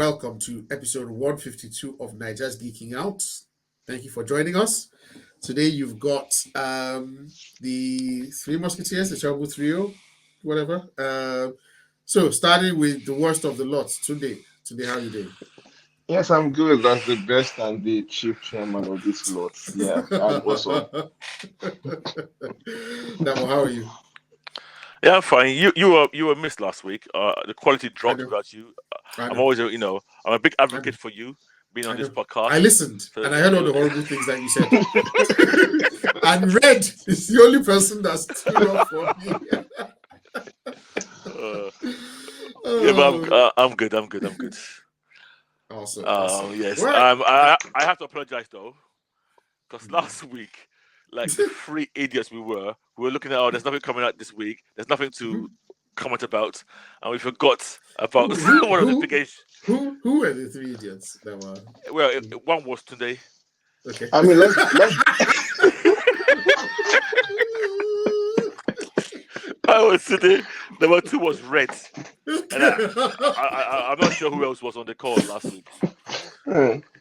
welcome to episode 152 of Naija's Geeking Out. Thank you for joining us. Today you've got the Three Musketeers, the Terrible Trio, whatever. So starting with the worst of the lot, Today, how are you doing? Yes, I'm good. That's the best and the chief chairman of this lot. Yeah, I'm awesome. Damo, how are you? Yeah, I'm fine. You were missed last week. The quality I dropped know, without you. I I'm know, always I'm a big I know, advocate for you being I on this know. I podcast. listened So and I heard all the horrible things that you said. And Red is the only person that stood up for me. uh, yeah, but Oh, I'm good. I'm good. awesome. Yes. Right. I have to apologize though, because last week, like the three idiots we were looking at. Oh, there's nothing coming out this week. There's nothing to comment about, and we forgot about Who who one of the who big issues. who were the three idiots that were Well, one was today. okay? I mean, let's I was today. Number two was red, and I'm not sure who else was on the call last week.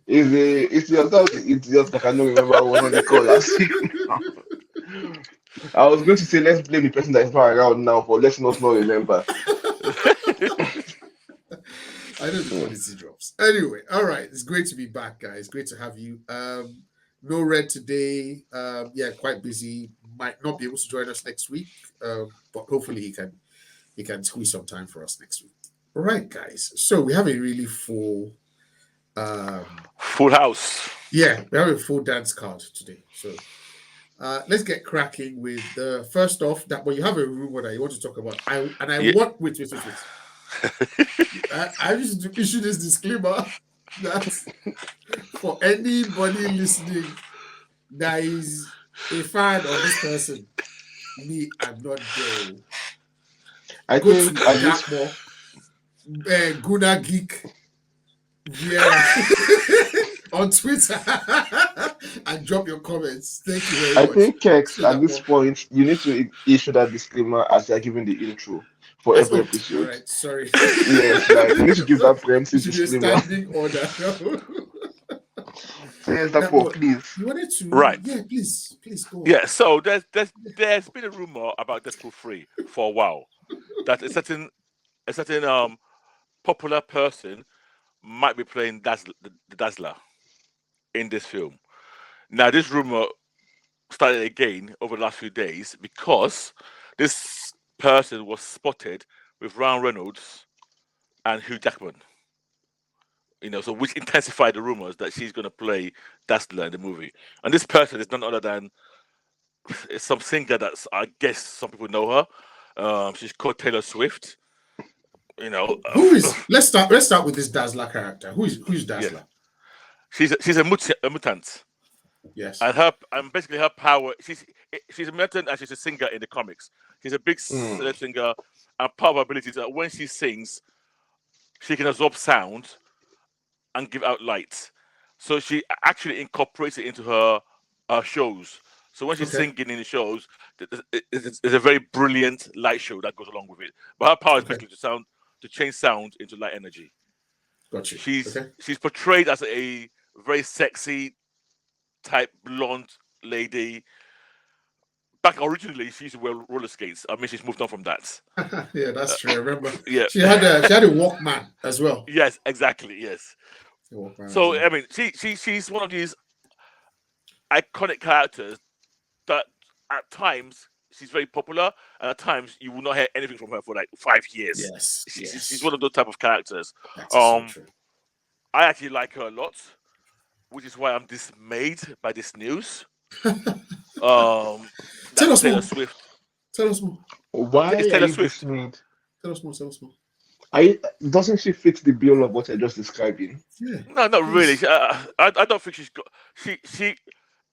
it's yourself, it's just I cannot remember who was on the call last week. I was going to say let's blame the person that is not around now for letting us not remember. I know the Hmm. quality drops. Anyway, all right. It's great to be back, guys. Great to have you. No Red today. Yeah, quite busy. Might not be able to join us next week. But hopefully he can squeeze some time for us next week. All right, guys. So we have a really full Full house. yeah, we have a full dance card today. So let's get cracking with the first off that you have a rumor that you want to talk about. I Yeah. want wait. I just to issue this disclaimer that for anybody listening that is a fan of this person, me, I'm not there. I Go to think at this Dakmo, Guna Geek, yeah, on Twitter and drop your comments. Thank you I very much. think Kex, So at that this point you need to issue that disclaimer as you're giving the intro for every all episode. right, sorry. Yes, like you need to give that It preemptive should be a disclaimer. standing order. So yes, That therefore, boy, please. you wanted to, Right. yeah, please go on. Yeah. So there's been a rumor about Deadpool 3 for a while that a certain popular person might be playing the Dazzler in this film. Now this rumor started again over the last few days because this person was spotted with Ryan Reynolds and Hugh Jackman. So which intensified the rumors that she's going to play Dazzler in the movie. And this person is none other than some singer that's I guess some people know her. She's called Taylor Swift. You know, Who is? Let's start with this Dazzler character. Who's yeah, Dazzler? she's a mutant, Yes. and basically her power. She's a mutant and she's a singer in the comics. She's a big Hmm. singer, and part of her ability is that when she sings, she can absorb sound and give out light. So she actually incorporates it into her shows. So when she's Okay. singing in the shows, it's a very brilliant light show that goes along with it. But her power is Okay. basically to change sound into light energy. Got you. She's Okay. she's portrayed as a very sexy type blonde lady. Back originally, she used to wear roller skates. I mean, she's moved on from that. Yeah, that's true. I remember Yeah. she had a Walkman as well. Yes, exactly. Yes. A Walkman as So well. I mean, she's one of these iconic characters that at times she's very popular, and at times you will not hear anything from her for like 5 years. Yes. She's one of those type of characters. That is so Um, true. I actually like her a lot, which is why I'm dismayed by this news. Tell That us Taylor more. Swift. Tell us more. Why It's are Taylor you Swift. dismayed? Tell us more. Tell us more. Doesn't she fit the bill of what I just describing? Yeah. No, not really. Please. I don't think she's got. She.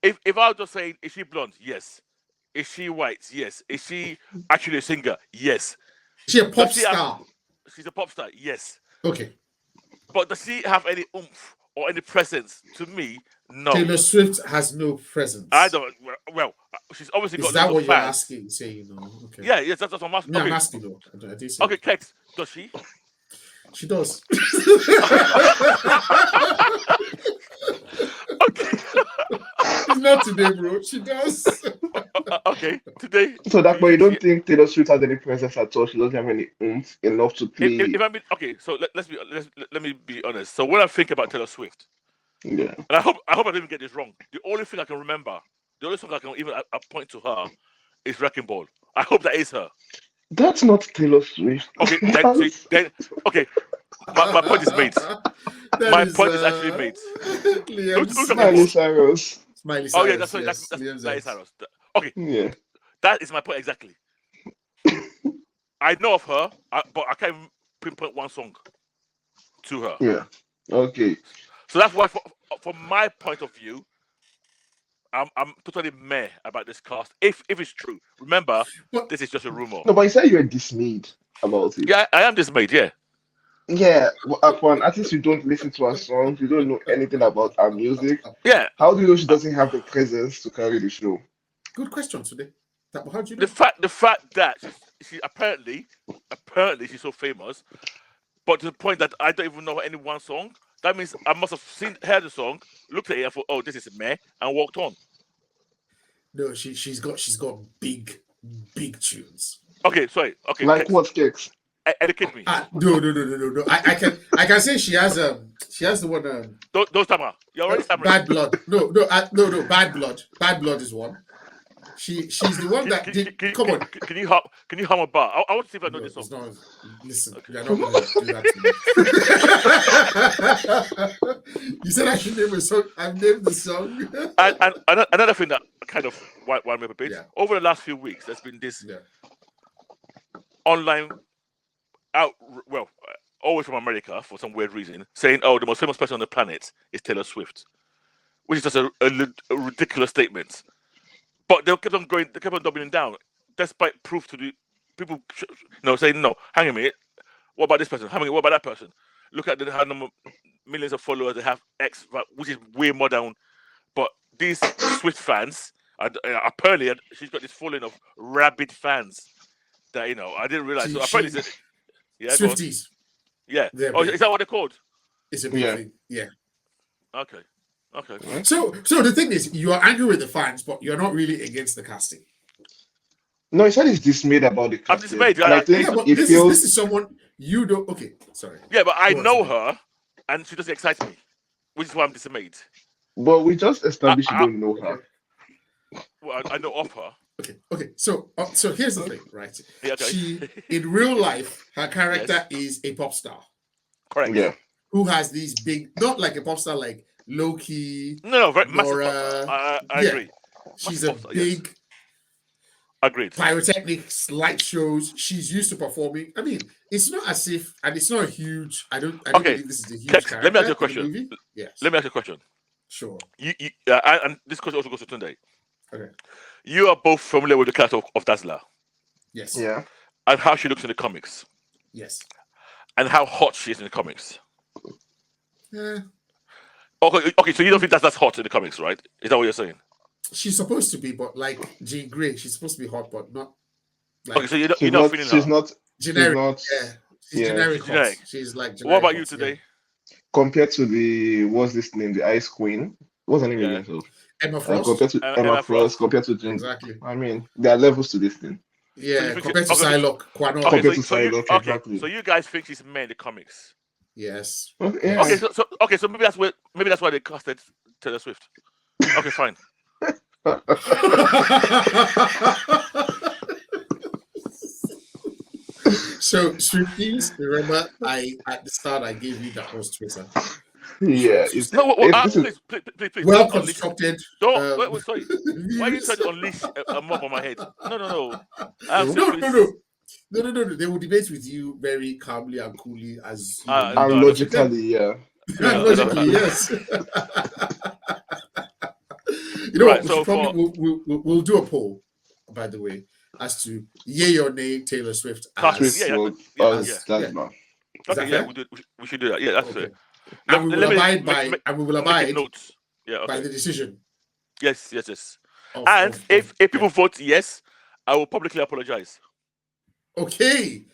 If I was just saying, is she blonde? Yes. Is she white? Yes. Is she actually a singer? Yes. Is she a pop Does she have? star? She's a pop star. Yes. Okay. But does she have any oomph or any presence? To me, no. Taylor Swift has no presence. I don't. Well, she's obviously Is got that lots what of you're fans. asking? Saying no. Okay. Yeah, yes, that's what I'm asking. No, I'm Okay, asking though. I did say. okay, Kex, does she? She does. Okay. It's not today, bro. She does. Okay, today. So that, but you She, don't think Taylor Swift has any presence at all? She doesn't have any oomph enough to play. if I mean, okay, so let me be honest. So when I think about Taylor Swift, Yeah, and I hope I didn't get this wrong. The only thing I can remember, the only song I can even point to her is Wrecking Ball. I hope that is her. that's not Taylor Swift. Okay, That's- then okay, my point is made. That My is point is actually made. Liam's Who's talking Miley about? Cyrus. Smiley Oh Cyrus. yeah, that's right. Yes, That's Liam's that is ex. Harris. Okay, Yeah, that is my point exactly. I know of her, but I can't even pinpoint one song to her. yeah. Okay. So that's why, from my point of view, I'm totally meh about this cast. If it's true, remember, But this is just a rumor. No, but you said you were dismayed about it. Yeah, I am dismayed. Yeah, Yeah, for an artist you don't listen to her songs, you don't know anything about her music. yeah. How do you know she doesn't have the presence to carry the show? good question today. How do you The know? fact that she apparently she's so famous, but to the point that I don't even know any one song. That means I must have heard the song, looked at it, and thought, "Oh, this is meh," and walked on. No, she's got big tunes. Okay, sorry. Okay, Like what cakes? educate me. No. I can say she has the one Don't stammer. You're already stammering. Bad Blood. No, Bad Blood. Bad Blood is one. She's the one that did. Come on. Can you hum a bar? I want to see if I know No, this song. it's not. Listen, Okay. you're not going to do that to me. You said I should name a song. I've named the song. And another thing that kind of wound me up a bit. Yeah. Over the last few weeks, there's been this Yeah. online always from America for some weird reason, saying, "Oh, the most famous person on the planet is Taylor Swift," which is just a ridiculous statement. But they kept on going, they kept on doubling down, despite proof to the people, saying, "No, hang a minute, what about this person? Hang a minute, what about that person? Look at how number millions of followers they have X, which is way more down." But these Swift fans, apparently, she's got this following of rabid fans that I didn't realize. So apparently, yeah, go on. Swifties. Yeah. They're Oh, big. is that what they're called? It's a big Yeah. thing. Yeah. Okay. So the thing is, you are angry with the fans, but you're not really against the casting. No, he said he's dismayed about the I'm casting. dismayed. And I think Yeah, but it this feels is someone you don't. Okay, sorry. Yeah, but I Go on, know sorry. her, and she doesn't excite me, which is why I'm dismayed. but we just established you don't know her. Well, I know of her. Okay. So here's the thing, right? Yeah, okay. She in real life, her character is a pop star Correct. Yeah. who has these big, not like a pop star like Loki. No, very massive. Nora. I Yeah. agree. She's Massive a pop star, yes. big Agreed. pyrotechnics, light shows. She's used to performing. I mean, it's not as if, and it's not a huge. I don't Okay. believe this is a huge Tex, character. let me ask you a in the question. movie. Yes. Let me ask you a question. Sure. And this question also goes to Tunde. Okay. You are both familiar with the character of Dazzler Yes. Yeah. and how she looks in the comics Yes. and how hot she is in the comics. Yeah. Okay. So you don't think that's hot in the comics, right? Is that what you're saying? She's supposed to be, but like Jean Grey, she's supposed to be hot, but not like Okay, so you're not feeling she's her. not generic. not Yeah. She's yeah. generic. She's generic. Hot. She's like generic. What about you hot, today? compared to the what's this name, the Ice Queen. What's her name Yeah. again? So Emma Frost. compared to Emma Frost, compared to Jane. Exactly. I mean, there are levels to this thing. Yeah. think Compared to okay, Psylocke, Quanon. Okay, Compared to so you, Psylocke, okay, exactly. so you guys think she's meh in the comics? Yes. Okay, Okay, so maybe that's why they casted Taylor Swift. Okay, fine. So Swifties, remember at the start I gave you that whole Twitter. yeah. It's, No, this is please. Well don't unleash- constructed. Don't wait, sorry. Why are you views. trying to unleash a mob on my head? No. No. They will debate with you very calmly and coolly as you No, and I don't logically, yeah. And logically, yes. You know Right, what? so We'll do a poll, by the way, as to yay or nay Taylor Swift as Swift Yeah, will yeah, us yeah. Dazzler. Is that Okay, yeah, fair? we should do that. Yeah, that's Okay. fair. And we will abide by make abide notes. Yeah, by okay. the decision. Yes. Of, And of- if of- people vote yes, I will publicly apologize. Okay.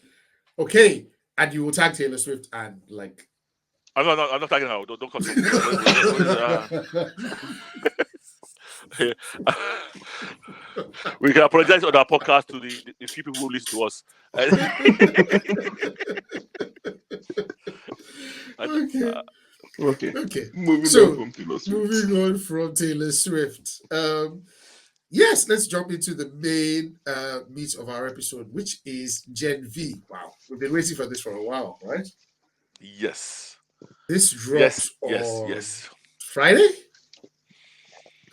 And you will tag Taylor Swift and like. I'm not tagging her. Don't cut it. We can apologize on our podcast to the few people who listen to us. Okay. Okay. Okay. Moving on So from Taylor Swift. moving on from Taylor Swift. Yes, let's jump into the main meat of our episode, which is Gen V. Wow, we've been waiting for this for a while, right? Yes. This dropped on Yes. Friday.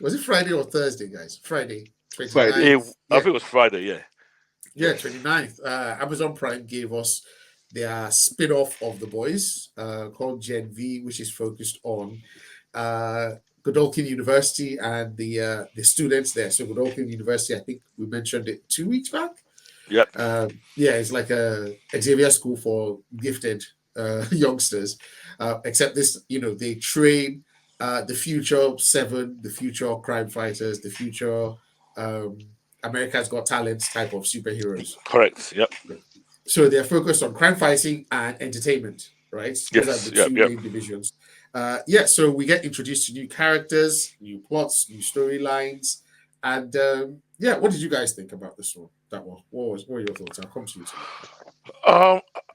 Was it Friday or Thursday, guys? Friday, 29th. Friday. I think it was Friday. Yeah. Yeah, 29th. Amazon Prime gave us their spin-off of The Boys called Gen V, which is focused on Godolphin University and the students there. So Godolphin University, I think we mentioned it 2 weeks back. Yep. Yeah, it's like a Xavier school for gifted youngsters. Except this, they train the future seven, the future crime fighters, the future America's Got Talents type of superheroes. Correct. Yep. So they're focused on crime fighting and entertainment, right? Those are the two main divisions. So we get introduced to new characters, new plots, new storylines, and what did you guys think about this one? That one. What were your thoughts? I'll come to you.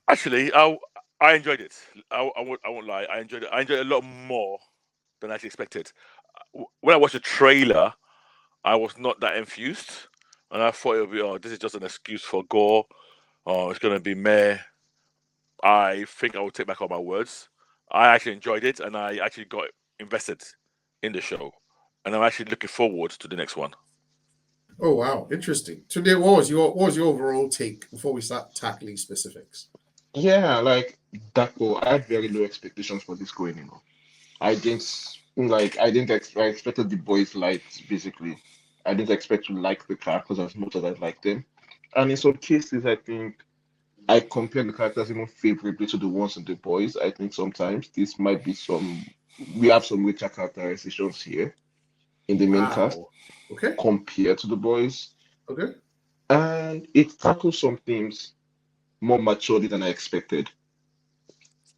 Actually, I enjoyed it. I won't lie. I enjoyed it. I enjoyed it a lot more than I actually expected. When I watched the trailer, I was not that enthused, and I thought it would be, this is just an excuse for gore. It's going to be meh. I think I will take back all my words. I actually enjoyed it, and I actually got invested in the show, and I'm actually looking forward to the next one. Oh wow, interesting. Today, what was your overall take before we start tackling specifics? Yeah, like Daco, I had very low expectations for this going, I expected the boys light basically. I didn't expect to like the characters as much as I liked them. And in some cases I think I compare the characters even favorably to the ones in the boys. I think sometimes this might be we have some richer characterizations here in the main cast Wow. Okay. compared to the boys. Okay. And it tackles some themes more maturely than I expected.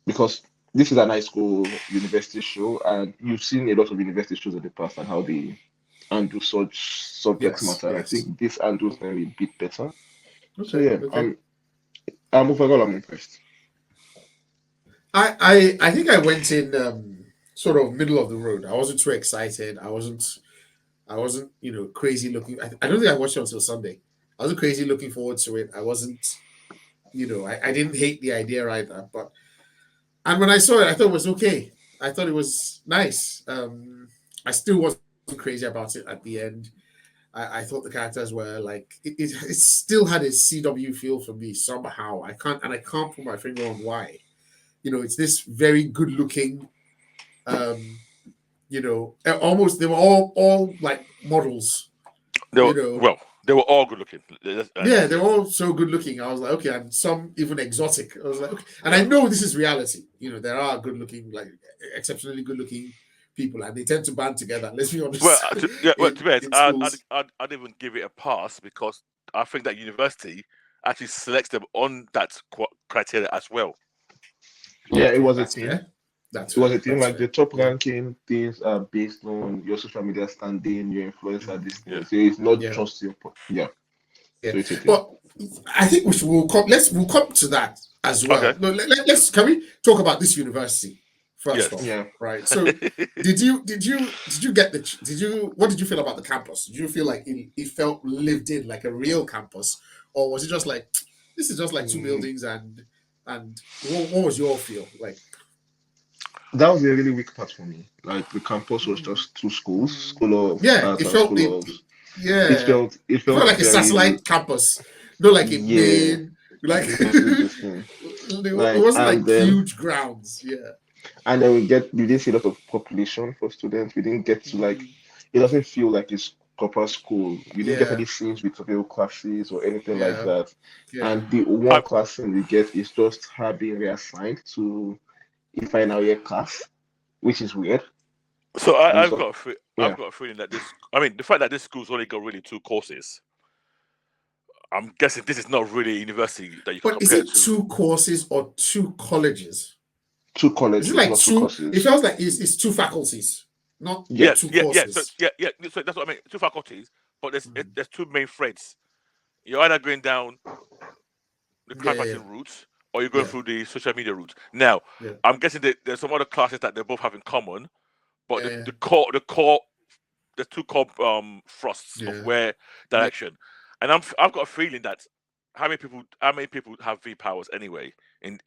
Because this is an high school university show, and you've seen a lot of university shows in the past and how they handle such subject matter. I Yes. think this handles them a bit better. Okay. So yeah, Okay. overall I'm impressed. I think I went in sort of middle of the road. I wasn't too excited. I wasn't crazy looking. I don't think I watched it until Sunday. I wasn't crazy looking forward to it. I wasn't, I didn't hate the idea either. And when I saw it, I thought it was okay. I thought it was nice. I still wasn't crazy about it at the end. I thought the characters were like it still had a CW feel for me somehow. I can't put my finger on why. It's this very good looking, almost they were all like models. They were all good looking. Yeah, they're all so good looking. I was like, okay, and some even exotic. I was like, okay. And I know this is reality. there are good looking, like exceptionally good looking people, and they tend to band together. Let's be honest. Well, to be honest, I'd even give it a pass because I think that university actually selects them on that criteria as well. Yeah, it was a team. It was a team. Like the top ranking things are based on your social media standing, your influencer, this thing. So it's not just your So but I think we'll come to that as well. Okay. No, can we talk about this university first off? Yeah. Right. So did you what did you feel about the campus? Did you feel like it felt lived in, like a real campus, or was it just like this is just like two buildings and what was your feel like? That was a really weak part for me. Like the campus was just two schools, school of arts it felt it felt like a satellite campus, not like in Maine. Like it wasn't like huge grounds. Yeah. And then we didn't see a lot of population for students. We didn't get to it doesn't feel like it's proper school. We didn't get any scenes with real classes or anything like that. Yeah. And the one class scene we get is just her being reassigned to a final year class, which is weird. So I've got a feeling that the fact that this school's only got really two courses, I'm guessing this is not really a university that you can But is compare it to. 2 courses or 2 colleges? 2 Is colleges, it like not 2 2? courses. It feels like it's 2 faculties, not Yeah. 2 Yeah. courses. So that's what I mean. 2 faculties, but Mm. there's 2 main threads. You're either going down the Yeah, crime yeah, fighting route, or you're going yeah, through the social media route. Now, yeah, I'm guessing that there's some other classes that they both have in common, but yeah, yeah, the core, the 2 core thrusts of yeah, where yeah. direction, and I've got a feeling that how many people have V powers anyway, in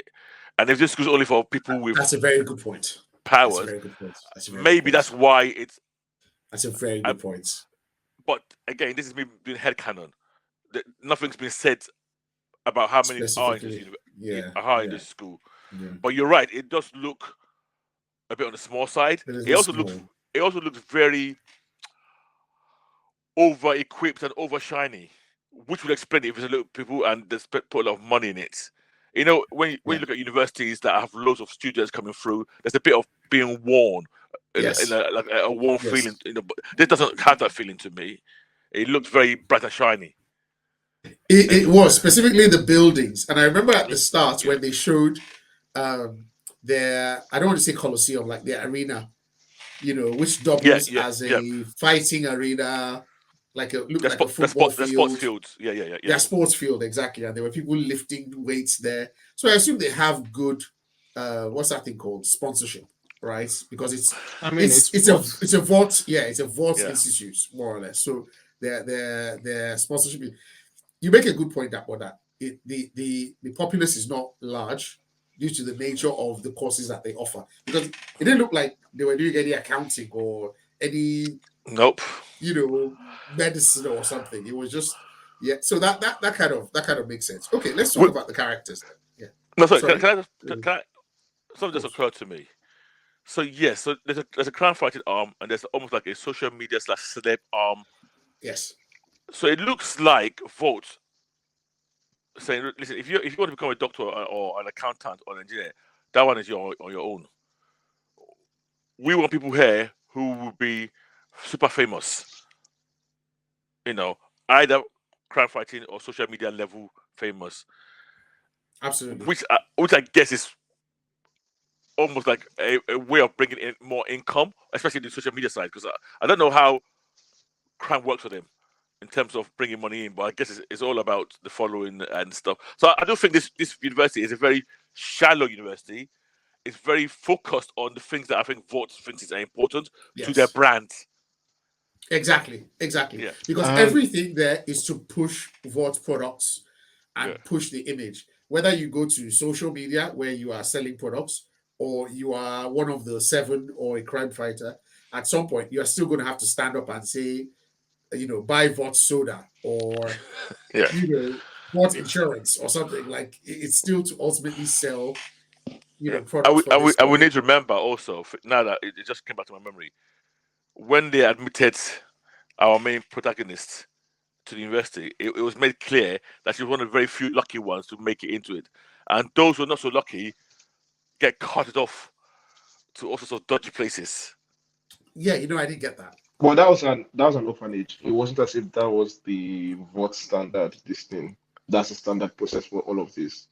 and if this school's only for people with That's a very good point. That's a powers, very good point. That's a very good maybe point. that's why it's. That's a very I, good point. but again, this is me being headcanon. Nothing's been said about how many are in this Specifically, yeah, are in yeah, this school. yeah. But you're right; it does look a bit on the small side. It is It a also looks small. it also looks very over equipped and over shiny, which would explain it if it's a little people and they put a lot of money in it. You know, when Yeah. you look at universities that have loads of students coming through, there's a bit of being worn, in Yes. like a warm feeling. Yes. But this doesn't have that feeling to me. It looks very bright and shiny It was everywhere. specifically the buildings, and I remember at the Mm, start yeah, when they showed their, I don't want to say Colosseum, like their arena, which yeah, doubles yeah, as yeah. a fighting arena, look The like a football the sports field. fields. Yeah, yeah, yeah, yeah. Yeah, sports field, exactly. And there were people lifting weights there. So I assume they have good what's that thing called? Sponsorship, right? Because I mean, it's it's a VOT, yeah, it's a VOT Yeah. institute, more or less. So their sponsorship. You make a good point that the populace is not large due to the nature of the courses that they offer. Because it didn't look like they were doing any accounting or any Nope. medicine or something. It was just so that kind of makes sense. Okay, let's talk We, about the characters then. Yeah. no, sorry. Sorry. Can I? Of Something just course. occurred to me. So yes, so there's a crime fighting arm, and there's almost like a social media slash celeb arm. Yes. So it looks like vote saying, listen, if you want to become a doctor or an accountant or an engineer, that one is on your own. We want people here who will be super famous. You know, either crime fighting or social media level famous, Absolutely. which I guess is almost like a way of bringing in more income, especially the social media side. Because I don't know how crime works for them in terms of bringing money in, but I guess it's all about the following and stuff. So I don't think this university is a very shallow university. It's very focused on the things that I think Vought thinks is important to their Yes. brand. Exactly. Yeah, Because and everything there is to push what products yeah, and push the image. Whether you go to social media where you are selling products or you are one of the 7 or a crime fighter, at some point you are still going to have to stand up and say, buy Vought soda or yeah. Vought insurance or something. Like it's still to ultimately sell, Yeah. products for this And we need money. to remember also, now that it just came back to my memory, when they admitted our main protagonist to the university, it was made clear that she was one of the very few lucky ones to make it into it. And those who are not so lucky get carted off to all sorts of dodgy places. Yeah, I didn't get that. well, that was an orphanage. It wasn't as if that was the what standard this thing. That's the standard process for all of this.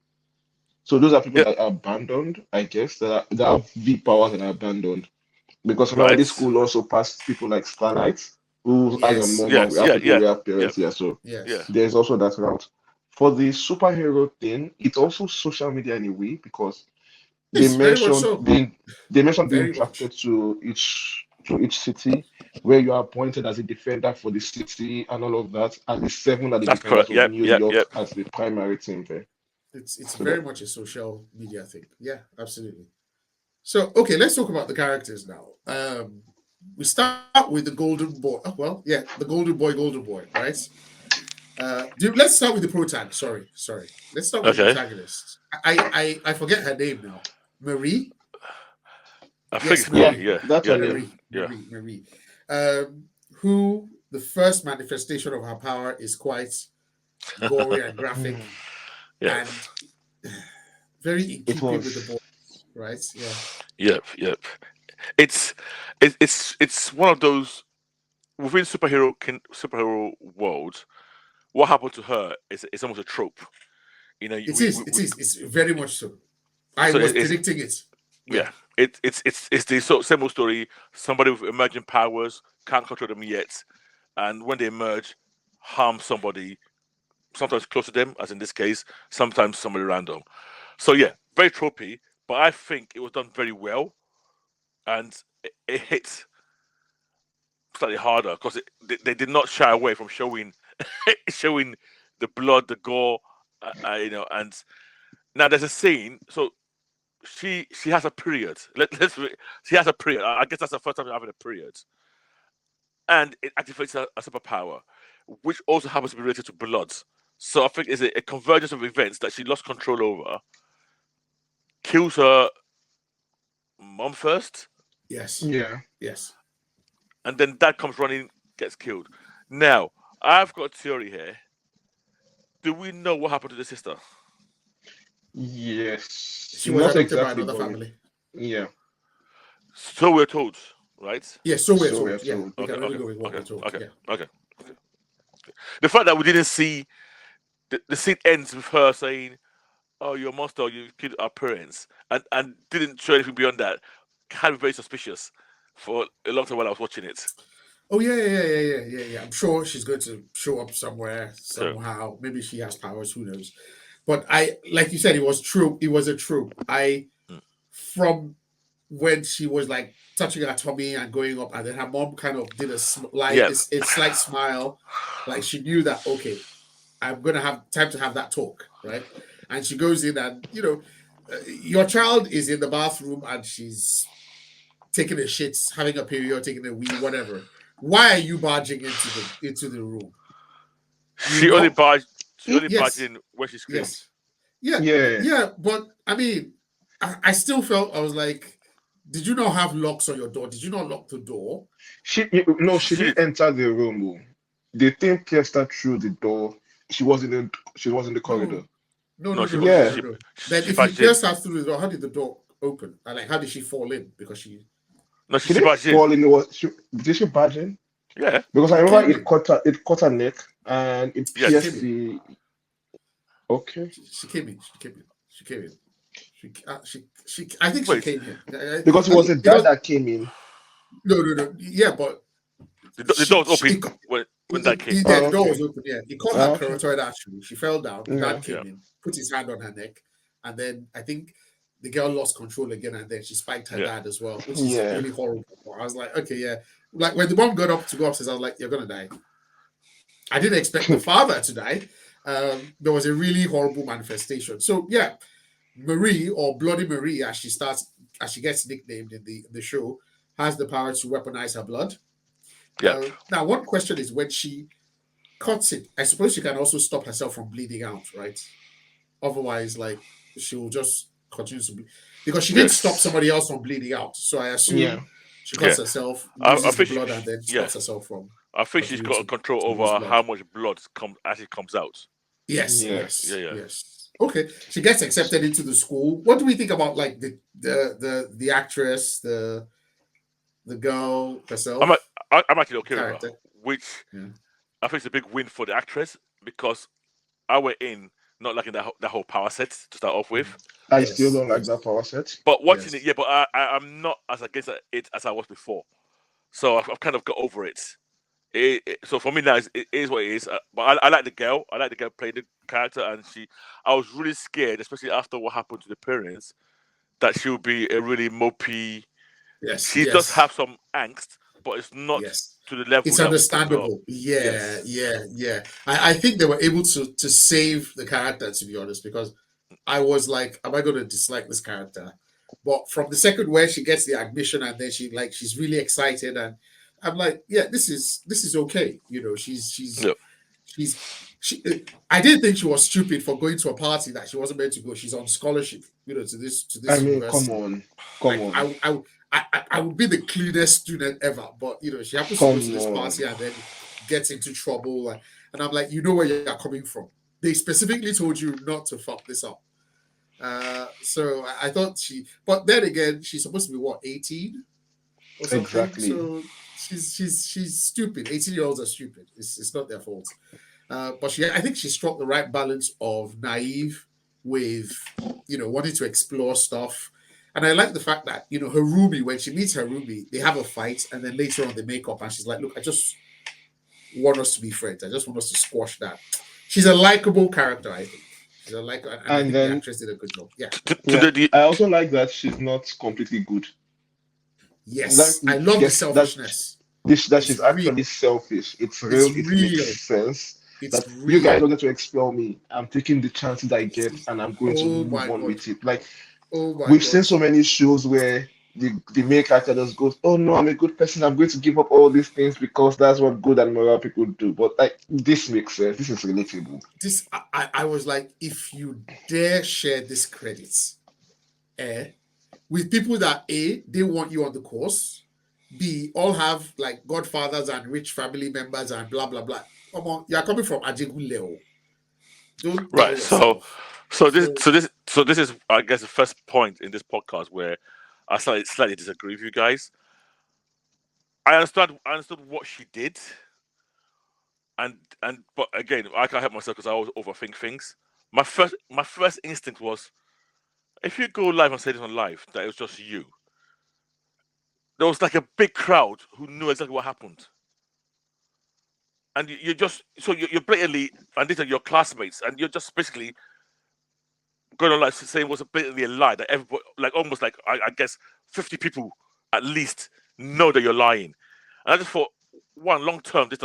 So those are people Yeah, that are abandoned, I guess, that have big powers and are abandoned. Because remember, right. this school also passed people like Starlight, who has a Yes. mom, and we Yes, have yeah, people yeah, who have yeah, parents here. So yeah. Yes. there's also that route. For the superhero thing, it's also social media in a way because they Yes, very much mentioned so. being Very much. drafted to each city where you are appointed as a defender for the city and all of that, and the 7 are the That's defenders correct. of Yep, New yep, York yep. as the primary team there. It's So very that much a social media thing. Yeah, absolutely. So okay, let's talk about the characters now. We start with the golden boy. Oh, well, yeah, the golden boy, right? Let's start with the protag. Sorry. Let's start with the Okay. protagonist. I forget her name now. Marie. I think Yes, it's Marie. yeah, Marie. Yeah, that's her yeah, name. yeah, Marie. yeah, Marie. Marie. Who the first manifestation of her power is quite gory and graphic yeah, and very in It keeping with the was. boy, right? Yeah. yep. It's it's one of those within superhero world. what happened to her is almost a trope. You know, it's very much so. I so was predicting it. Yeah, it's the same old story. Somebody with emerging powers can't control them yet, and when they emerge, harm somebody, sometimes close to them, as in this case, sometimes somebody random. So yeah, very tropey, but I think it was done very well, and it hit slightly harder because they did not shy away from showing showing the blood, the gore, you know. And now there's a scene. So she has a period. She has a period. I guess that's the first time having a period, and it activates a superpower, which also happens to be related to blood. So I think it's a convergence of events that she lost control over, kills her mom first, Yes. Yeah. Yes. and then dad comes running, gets killed. Now I've got a theory here. Do we know what happened to the sister? Yes. She was Not adopted by exactly, another but family. yeah. So we're told, right? Yes, so we're So we are told. Yeah, told. we Okay, can only okay, go with what okay, we're told. okay, Yeah. okay. The fact that we didn't see the scene ends with her saying, "Oh, you're a monster. You killed our parents," and didn't show anything beyond that. Had me very suspicious for a long time while I was watching it. Oh yeah. I'm sure she's going to show up somewhere So somehow. Maybe she has powers. Who knows? But I, like you said, it was true. It was a trope. mm, From when she was like touching her tummy and going up, and then her mom kind of did yeah, a slight smile, like she knew that okay, I'm gonna have time to have that talk, right? And she goes in, and your child is in the bathroom and she's taking a shit, having a period, taking a wee, whatever. Why are you barging into the room? You she only knock. barged. She only barged Yes, in when she screamed. yes, yeah, Yeah. yeah. But I mean, I still felt I was like, did you not have locks on your door? Did you not lock the door? She She didn't did. enter the room. Oh. The thing pierced her through the door. She was in the corridor. No, no, No, no, she no, no, no, Yeah. no, no. Then she if you barged in. pierced her through the door, how did the door open? And like, how did she fall in? Because No, She she didn't barged in. fall in. Did she barge in? Yeah, Because I she remember came in. it caught her neck and it She yes. came pierced in. the. Okay. She came in. She came in. She came in. She. I think she Wait, came in. Because it I was think the dad that came in. no, no, no. Yeah, but the door was she open when that came. yeah, Oh, the door was okay. open. Yeah, he caught her Oh, okay. carotid artery. She fell down. The Yeah. dad Yeah, came in, put his hand on her neck, and then I think the girl lost control again, and then she spiked her yeah. dad as well, which is Yeah. really horrible. I was like, okay, yeah. Like when the mom got up to go upstairs, I was like, you're gonna die. I didn't expect the father to die. There was a really horrible manifestation. So yeah, Marie or Bloody Marie, as she gets nicknamed in the show, has the power to weaponize her blood. Yeah. Now, one question is when she cuts it, I suppose she can also stop herself from bleeding out, right? Otherwise, like she will just continue to bleed because she did stop Yes. somebody else from bleeding out. So I Yeah. assume she Yeah. cuts herself, I loses the think blood, and then yeah. stops herself from I think she's continuing got control to lose over blood. how much blood actually comes out. Yes, Yeah, yes, yeah. yes. Okay, she gets accepted into the school. What do we think about like the actress, the girl I'm herself, I'm actually the okay with her, character? which Yeah. I think is a big win for the actress because I went in not liking that whole power set to start off with. I still Yes, don't like that yes, power set. But watching it, yes. yeah, but I'm not as against it as I was before. So I've kind of got over it. So for me now, it is what it is. But I like the girl. I like the girl playing the character, and I was really scared, especially after what happened to the parents, that she would be a really mopey. Yes, She does yes, have some angst, but it's not yes. to the level It's that would put her. understandable. Yeah, Yes. yeah, yeah. I think they were able to save the character, to be honest, because I was like, am I going to dislike this character? But from the second where she gets the admission and then she's really excited and I'm like, yeah, this is okay. Yeah. She's she. I didn't think she was stupid for going to a party that she wasn't meant to go. She's on scholarship, to this I mean, come university. on. Come Like on. I would be the cleanest student ever, but she happens to go to Come this on. party and then gets into trouble, and I'm like, you know where you're coming from. They specifically told you not to fuck this up. So I thought but then again, she's supposed to be what 18 or something. Exactly. So she's stupid. 18-year-olds are stupid. It's not their fault. But I think she struck the right balance of naive with, wanting to explore stuff. And I like the fact that, her Ruby, when she meets her Ruby, they have a fight, and then later on they make up, and she's like, look, I just want us to be friends. I just want us to squash that. She's a likable character, I think. She's a like, and I And think the then actress did a good job. Yeah. I also like that she's not completely good. Yes, I love the selfishness. That she's actually selfish. It's real. It makes sense. That you guys don't get to expel me. I'm taking the chances I get, and I'm going to move on with it. Like, we've seen so many shows where the main character just goes, "Oh no, I'm a good person. I'm going to give up all these things because that's what good and moral people do." But like, this makes sense. This is relatable. I was like, if you dare share this credit, with people that they want you on the course, B, all have like godfathers and rich family members and blah blah blah. Come on, you're coming from Ajeguleo. Don't tell yourself. So this is, I guess, the first point in this podcast where I slightly disagree with you guys. I understood what she did, and but again, I can't help myself because I always overthink things. My first instinct was, if you go live and say this on live, that it was just you. There was like a big crowd who knew exactly what happened, and you're blatantly, and these are your classmates, and you're just basically going on like saying was blatantly a lie that everybody, like almost like I guess 50 people at least know that you're lying, and I just thought, one, long term, this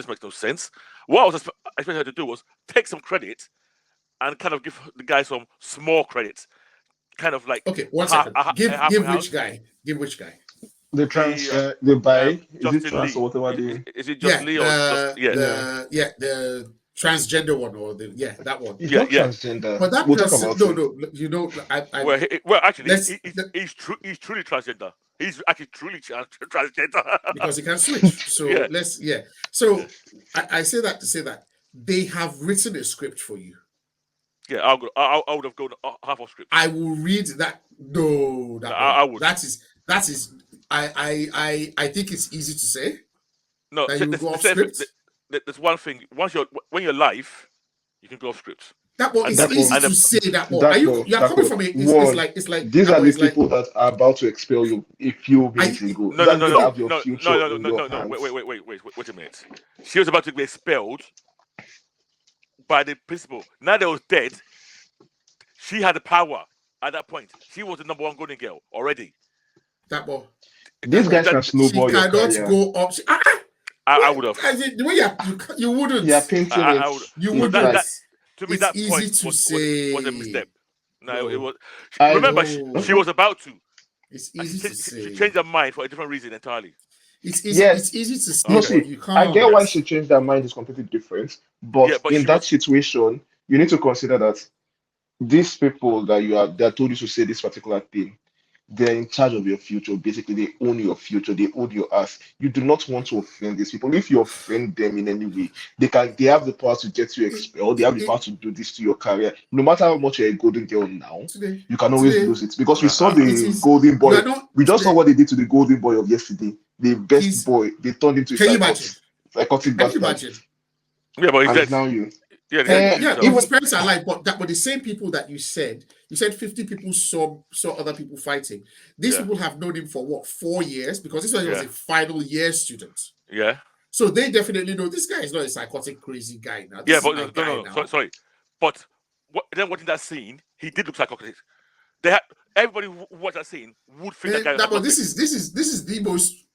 makes no sense. What I was expecting her to do was take some credit and kind of give the guy some small credit, kind of like, okay, 1 second. Give which guy? Give which guy? The trans, the bi, is it trans Lee. or whatever? Is it just Lee or the transgender one or that one? It's not transgender. But that we'll person, talk about it. Actually, he's truly transgender. He's actually truly transgender because he can switch. So So I say that to say that they have written a script for you. Yeah, I would have gone half of script. I will read that. No, I would. That is. I think it's easy to say. No, that you go off script. There's one thing. When you're live, you can go off script. That one is easy to say. That one. You're coming from it. It's like these are the people that are about to expel you a few minutes ago. No. Wait a minute. She was about to be expelled by the principal. Now that was dead, she had the power at that point. She was the number one golden girl already. That boy. These guys can snowball your career. She cannot go up. I would have. The way you wouldn't. Yeah, painting it. You wouldn't. To me, that easy point to was say. Was a misstep. No, it was. Remember, she was about to. It's easy to say. She changed her mind for a different reason entirely. It's easy. Yes. It's easy to say. No, see, you can't. I get why she changed her mind is completely different. But in that situation, you need to consider that these people that told you to say this particular thing, they're in charge of your future. Basically, they own your future. They own your ass. You do not want to offend these people. If you offend them in any way, they have the power to get you expelled. They have the power to do this to your career. No matter how much you're a golden girl now, you can always lose it. Because we saw the golden boy. We just saw what they did to the golden boy of yesterday. The best boy. They turned into a psychotic bastard. Yeah, but he's now you. Even his parents are alive, but the same people that you said 50 people saw other people fighting. These people have known him for what, 4 years? Because this was a final year student. Yeah. So they definitely know this guy is not a psychotic, crazy guy now. Sorry. But then watching that scene, he did look psychotic. Everybody who watched that scene would think that guy. But this is the most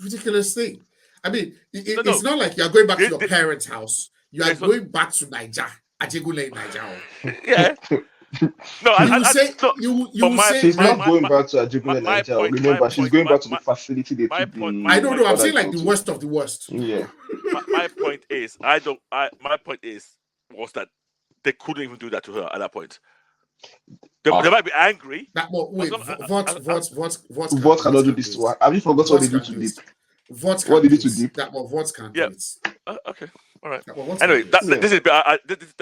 ridiculous thing. I mean, it's not like you're going back to your parents' house. You are going back to Naija, Ajegule Naija. Yeah. No, you will say she's not going back to Ajegule Naija. Remember, she's going back to the facility they took. I don't know. I'm saying like the worst of the worst. Yeah. My point is, was that they couldn't even do that to her at that point. They might be angry. What cannot do this to her? Have you forgot what they do to Deep? What did you do to Deep? That what can do it. Okay. All right. Anyway, that's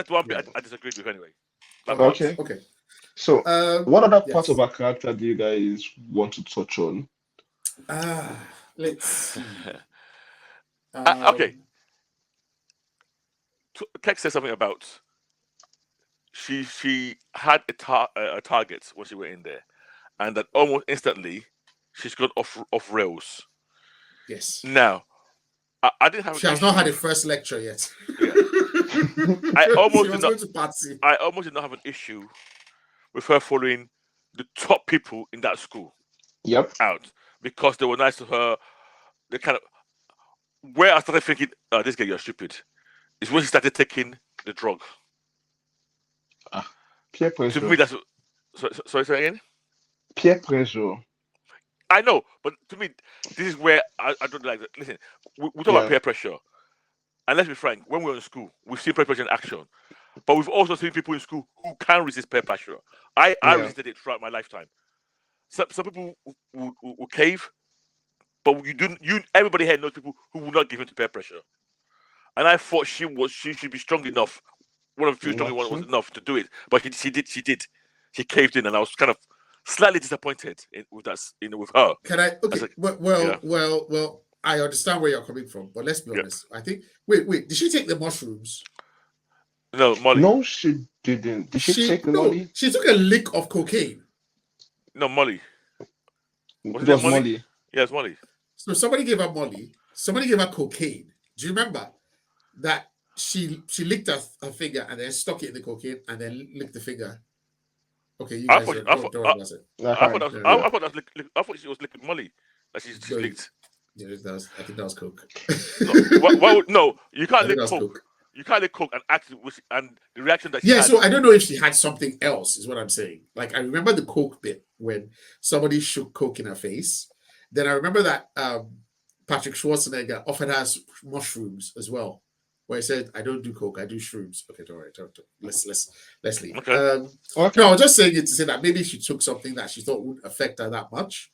one bit I disagreed with anyway. Okay. So, what other part of her character do you guys want to touch on? Let's see. Okay. Keck said something about she had a target when she went in there, and that almost instantly she's gone off rails. Yes. Now, I didn't have. She has not had a first lecture yet. Yeah. I almost she was did not. going to party. I almost did not have an issue with her following the top people in that school Yep. out because they were nice to her. They kind of where I started thinking, "Oh, this girl, you're stupid," is when she started taking the drug. Peer To pressure. me, that's sorry. Say again. Peer pressure. I know, but to me, this is where I don't like that. Listen, we talk about peer pressure, and let's be frank. When we're in school, we've seen peer pressure in action, but we've also seen people in school who can resist peer pressure. I resisted it throughout my lifetime. Some people will cave, but everybody here knows people who will not give in to peer pressure. And I thought she should be strong enough. One of the few strong ones was enough to do it, but she did. She caved in, and I was kind of slightly disappointed with that. With her. Can I? Okay. Well. I understand where you're coming from, but let's be honest. I think. Wait. Did she take the mushrooms? No, Molly. No, she didn't. Did she take the Molly? She took a lick of cocaine. No, Molly. It was Molly. Yeah, it's Molly. So somebody gave her Molly. Somebody gave her cocaine. Do you remember that she licked her finger and then stuck it in the cocaine and then licked the finger? Okay, you guys don't worry about it. I thought she was licking Molly. That she licked. Yeah, I think that was coke. No, you can't lick coke. You can't lick coke and act and the reaction that she had. So I don't know if she had something else, is what I'm saying. Like I remember the coke bit when somebody shook coke in her face. Then I remember that Patrick Schwarzenegger offered her mushrooms as well, where he said, "I don't do coke, I do shrooms." Okay, don't worry. Let's leave. Okay. No, I was just saying it to say that maybe she took something that she thought wouldn't affect her that much.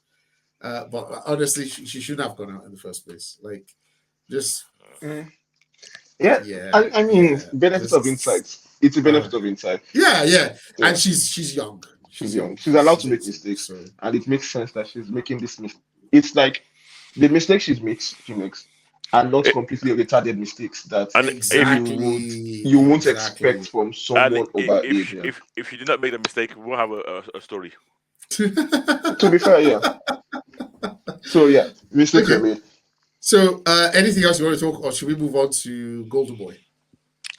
But honestly, she shouldn't have gone out in the first place. Like, just I mean, benefit of insight. It's a benefit of insight. Yeah. And she's young. She's young. She's allowed to make mistakes, and it makes sense that she's making this mistake. It's like the mistakes she makes are not completely retarded mistakes that you won't expect from someone over age. If you do not make the mistake, we won't have a story. To be fair, yeah. So yeah, mistakes were made. So anything else you want to talk, or should we move on to Golden Boy?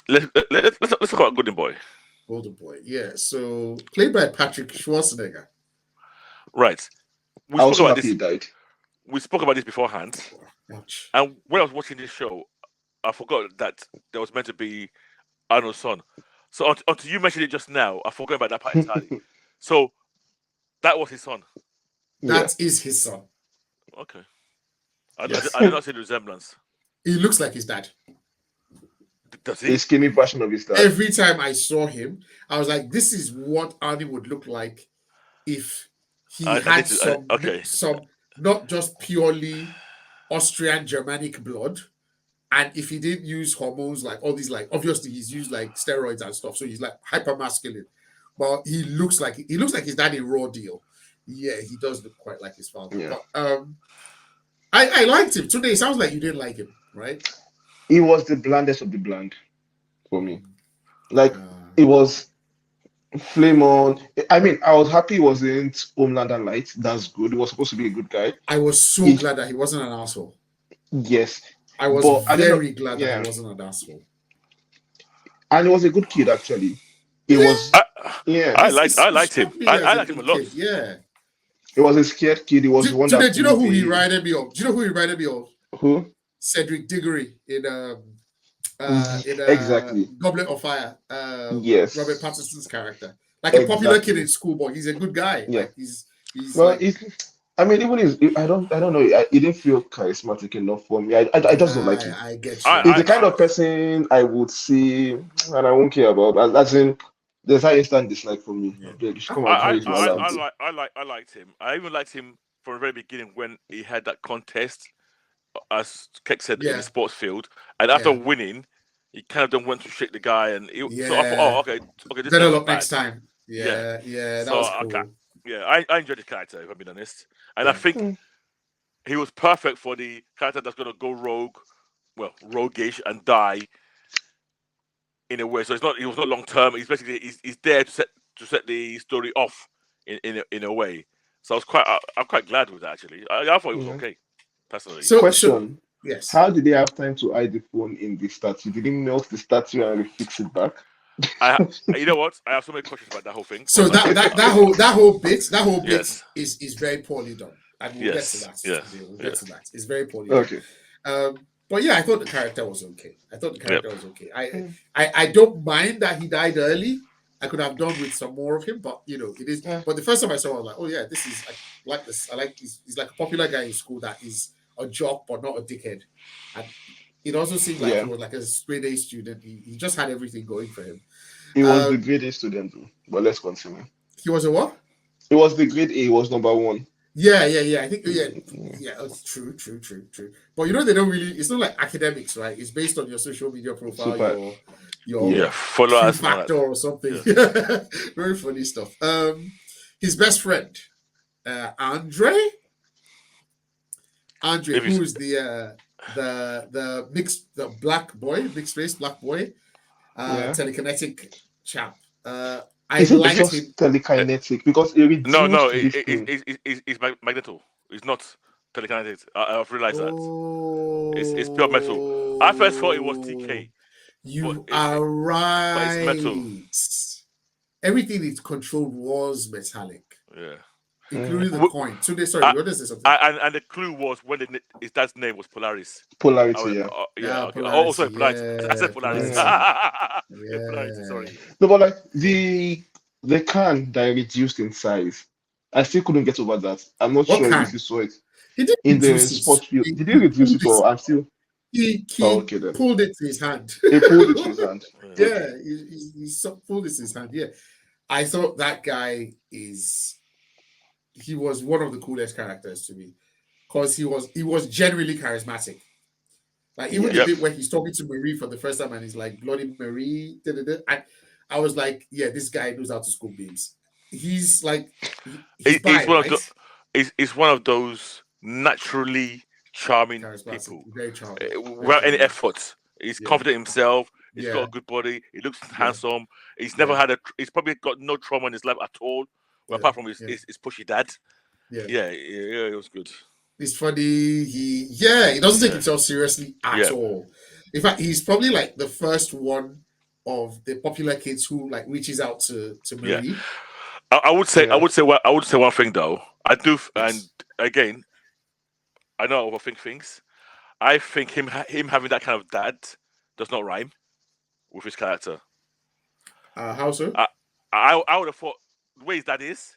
Let's talk about Golden Boy. Golden Boy, yeah. So played by Patrick Schwarzenegger. Right. I was happy he died. We spoke about this beforehand. Ouch. And when I was watching this show, I forgot that there was meant to be Arnold's son. So until you mentioned it just now, I forgot about that part entirely. So that was his son. That is his son. Okay. I did not see the resemblance. He looks like his dad. Does he? A skinny version of his dad. Every time I saw him, I was like, this is what Arnie would look like if he had some not just purely Austrian Germanic blood, and if he didn't use hormones like all these, like obviously he's used like steroids and stuff, so he's like hyper masculine, but he looks like his dad in Raw Deal. Yeah, he does look quite like his father. Yeah. But, I liked him today. It sounds like you didn't like him, right? He was the blandest of the bland for me. Like it was flame on. I mean, I was happy he wasn't Homelander Light. That's good. He was supposed to be a good guy. I was so glad that he wasn't an asshole. Yes. I was very glad that he wasn't an asshole. And he was a good kid, actually. He was. I liked him. I liked him a lot. Kid. Yeah. He was a scared kid. He was one that. Do you know who he reminded me of? Who? Cedric Diggory in exactly Goblet of Fire. Yes. Robert Pattinson's character, like a popular kid in school, but he's a good guy. Yeah. Like he's well, I mean, even I don't know. He didn't feel charismatic enough for me. I just don't like him. I get you. He's the kind of person I would see and I won't care about. As in, there's high instant dislike for me. Yeah. I liked him. I even liked him from the very beginning when he had that contest, as Keck said, in the sports field, and after winning, he kind of then went to shake the guy, and so I thought, okay, this better luck next time. Yeah, that was cool. I enjoyed the character, if I'm being honest, and I think he was perfect for the character that's going to go rogue, well, roguish and die in a way. So it was not long term. He's basically he's there to set the story off in a way. So I'm quite glad with that actually. I thought it was Yeah. okay personally. Question: yes. how did they have time to hide the phone in the statue? Did they melt the statue and refix it back? You know what? I have so many questions about that whole thing. So But that whole bit yes, is very poorly done, and we'll get to yes, that yes, today. We'll get yes, to that. It's very poorly done. Okay. But yeah, I thought the character was okay. yep. Mm. I don't mind that he died early. I could have done with some more of him, but it is. Yeah. But the first time I saw him, I was like, oh yeah, this is like this. I like he's like a popular guy in school that is a jock but not a dickhead. And it also seemed like he Yeah. was like a straight A student. He just had everything going for him. He was the grade A student, though. But let's continue. He was a what? He was the grade A. He was number one. Yeah. I think Mm. It's true. But they don't really. It's not like academics, right? It's based on your social media profile, Super. your Yeah. Followers and all factor that. or something. Yeah. Very funny stuff. His best friend, Andre, If you- who's the black boy, mixed race black boy, Yeah. telekinetic chap. I Is it liked just him. telekinetic? Because it No, reduced this thing. it's magneto. It's not telekinetic. I've realized that. Oh, It's pure metal. I first thought it was TK, You but are but it's metal. right. Everything it controlled was metallic, Yeah. including the W- coin. Today, sorry, I- you want to say something? And the clue was when his dad's name was Polaris. Polarity, yeah. Yeah. Okay. Polarity, Oh, sorry, Polaris. I said Polaris. Polarity. Yeah, Polaris. Sorry. No, but like the can that reduced in size, I still couldn't get over that. I'm not What sure can? if you saw it He didn't in the reduce it. sports field. Did he reduce it, or I'm still? He Oh, okay then. pulled it to his hand. He pulled it to his hand. Yeah, Okay. he pulled it to his hand. Yeah, I thought that guy he was one of the coolest characters to me because he was genuinely charismatic. Like even the Yep. bit where he's talking to Marie for the first time and he's like Bloody Marie, I was like, yeah, this guy knows how to scoop beams. He's like he's He's one right? of he's one of those naturally charming Charismatic, people very charming. without any effort. He's Yeah. confident in himself. He's Yeah. got a good body. He looks handsome. He's never had he's probably got no trauma in his life at all, apart from his pushy dad. Yeah, it was good. He's funny. He doesn't take himself seriously at all. In fact, he's probably like the first one of the popular kids who like reaches out to Marie. Yeah. I would say one thing though. I do, and again, I know I overthink things. I think him having that kind of dad does not rhyme with his character. How so? I would have thought the way his dad is,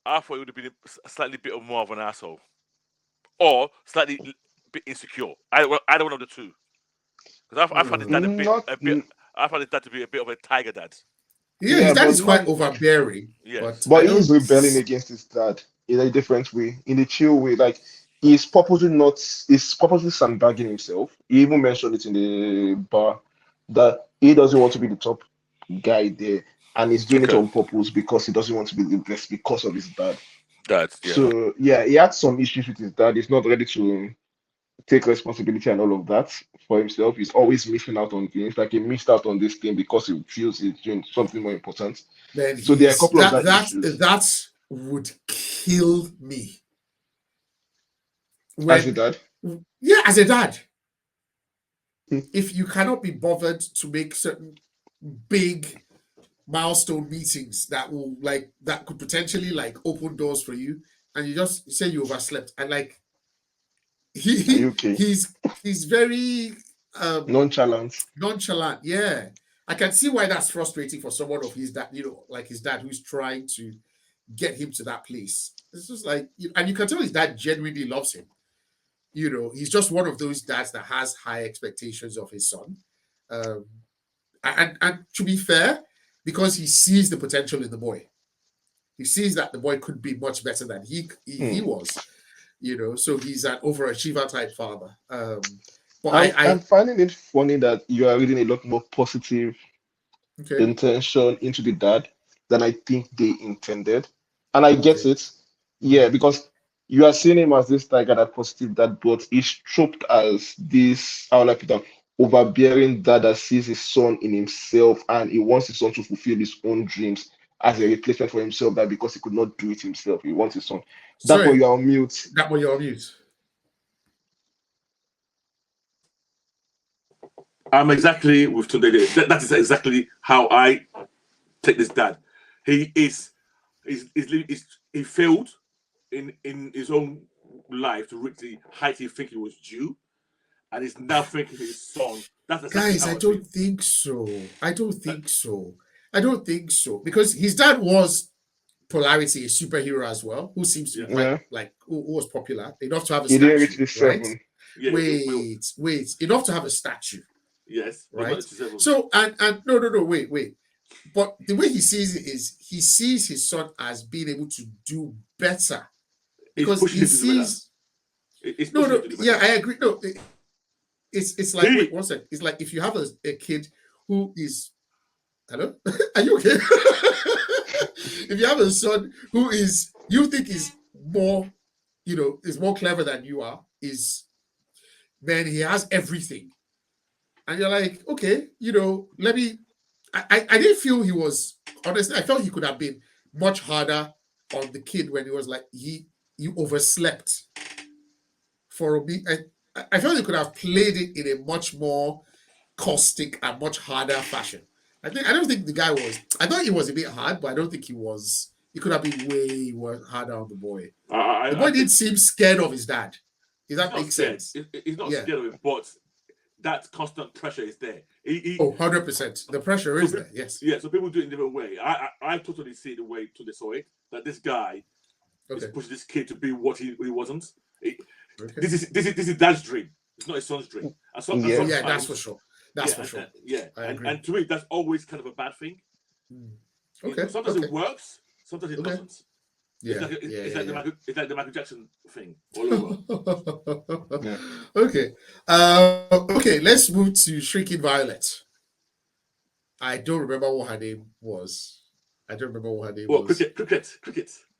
I thought it would have been a slightly bit more of an asshole, or slightly bit insecure. Either one of the two. Because I found his dad I found his dad to be a bit of a tiger dad. Yeah, his dad is quite overbearing. Yes. But he's rebelling against his dad in a different way, in a chill way. Like he's purposely sandbagging himself. He even mentioned it in the bar that he doesn't want to be the top guy there, and he's doing it on purpose because he doesn't want to be the best because of his dad. So yeah, he had some issues with his dad. He's not ready to take responsibility and all of that for himself. He's always missing out on things. Like he missed out on this thing because he feels he's doing something more important. Man, so there are a couple of that would kill me. As a dad? Yeah, as a dad. If you cannot be bothered to make certain big milestone meetings that could potentially like open doors for you, and you just say you overslept, and like he's very nonchalant. Yeah, I can see why that's frustrating for someone of his dad, like his dad who's trying to get him to that place. It's just like, and you can tell his dad genuinely loves him. He's just one of those dads that has high expectations of his son, and to be fair, because he sees the potential in the boy, he sees that the boy could be much better than he was. So he's an overachiever type father. But I'm finding it funny that you are reading a lot more positive intention into the dad than I think they intended. And I get it. Yeah, because you are seeing him as this tiger, that positive dad, but he's troped as this, how will I put down? overbearing dad that sees his son in himself and he wants his son to fulfill his own dreams as a replacement for himself, that because he could not do it himself, he wants his son. That one, Sorry, you are on mute. that one you're on mute. I'm exactly with Tunde. That is exactly how I take this dad. He failed in his own life to reach the height he think he was due, and he's now thinking his son. That's exactly Guys, how I I don't feel. think so. I don't think so. I don't think so, because his dad was Polarity, a superhero as well, who seems to be quite Yeah. who was popular enough to have a He didn't reach statue, the right? 7. Yeah, Wait, enough to have a statue, yes, but not right? the 7. So and no, wait. But the way he sees it is he sees his son as being able to do better, He's because pushing he him to do better. sees It's pushing him no, to do better. yeah, I agree. No, it's like, He- wait, one second. It's like if you have a kid who is, hello, are you okay? If you have a son who is, you think is more, is more clever than you are, then he has everything, and you're like, okay, let me. I didn't feel he was, honestly. I felt he could have been much harder on the kid when he was like you overslept for a bit. I felt he could have played it in a much more caustic and much harder fashion. I don't think the guy was. I thought he was a bit hard, but I don't think he was. He could have been way harder on the boy. The boy didn't seem scared of his dad. If that makes sense. He's not Yeah. scared of it, but that constant pressure is there. 100%. The pressure is there. Yes. Yeah, so people do it in a different way. I totally see the way to the saw it, that this guy is pushing this kid to be what he wasn't. This is dad's dream. It's not his son's dream. Yeah, that's for sure. That's for sure. I agree. And to me, that's always kind of a bad thing. Okay. Sometimes it works, sometimes it doesn't. Yeah. It's like the Michael Jackson thing all over. Okay. Okay, let's move to Shrinking Violet. I don't remember what her name was. Well,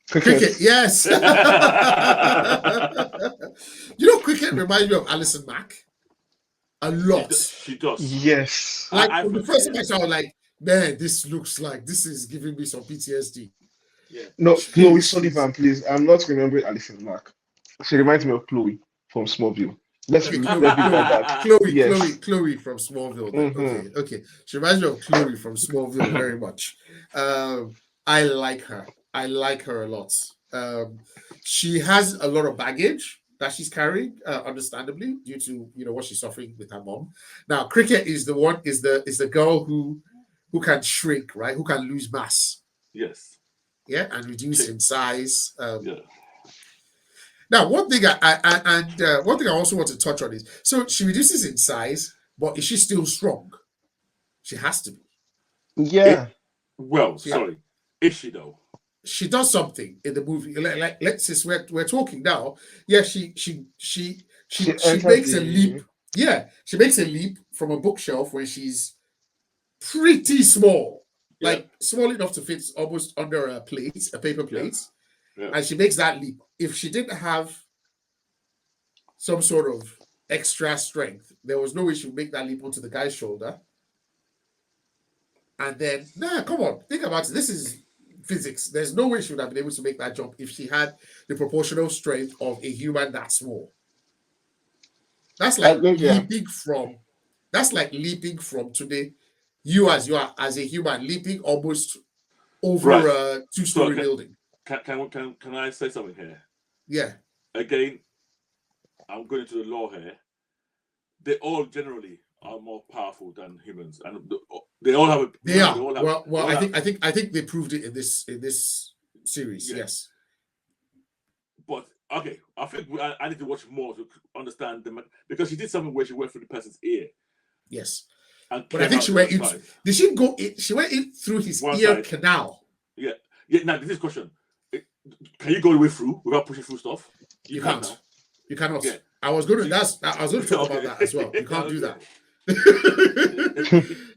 Cricket, yes. Cricket reminds me of Alison Mack a lot. She does. Yes. Like, the first time I saw her, like, man, this is giving me some PTSD. Yeah. No, Chloe Sullivan, please. I'm not remembering Alison Mack. She reminds me of Chloe from Smallville. Let's be that. Chloe from Smallville. Okay. She reminds me of Chloe from Smallville very much. I like her. I like her a lot. She has a lot of baggage that she's carrying, understandably, due to what she's suffering with her mom. Now, Cricket is the girl who can shrink, right? Who can lose mass. Yes. Yeah, and reduce in size. Yeah. Now, one thing I also want to touch on is, so she reduces in size, but is she still strong? She has to be. Yeah. Sorry. Is she though? She does something in the movie. Like let's just we're talking now. Yeah, she makes a leap. Yeah, she makes a leap from a bookshelf where she's pretty small, like small enough to fit almost under a paper plate. Yeah. And she makes that leap. If she didn't have some sort of extra strength, there was no way she would make that leap onto the guy's shoulder. And then, come on, think about it. This is physics. There's no way she would have been able to make that jump if she had the proportional strength of a human that small. That's like leaping from. That's like leaping from today. You as a human leaping almost over a 2-story building. Can I say something here? Yeah. Again, I'm going into the law here. They all generally are more powerful than humans, and they all have a. They are. Well, I think they proved it in this series. Yeah. Yes. But okay, I think I need to watch more to understand because she did something where she went through the person's ear. Yes. But I think she went in. Did she go in? She went in through his ear canal. Yeah. Now this is a question. Can you go the way through without pushing through stuff? You can't. You cannot. Yeah. I was going to talk about that as well. You can't do that.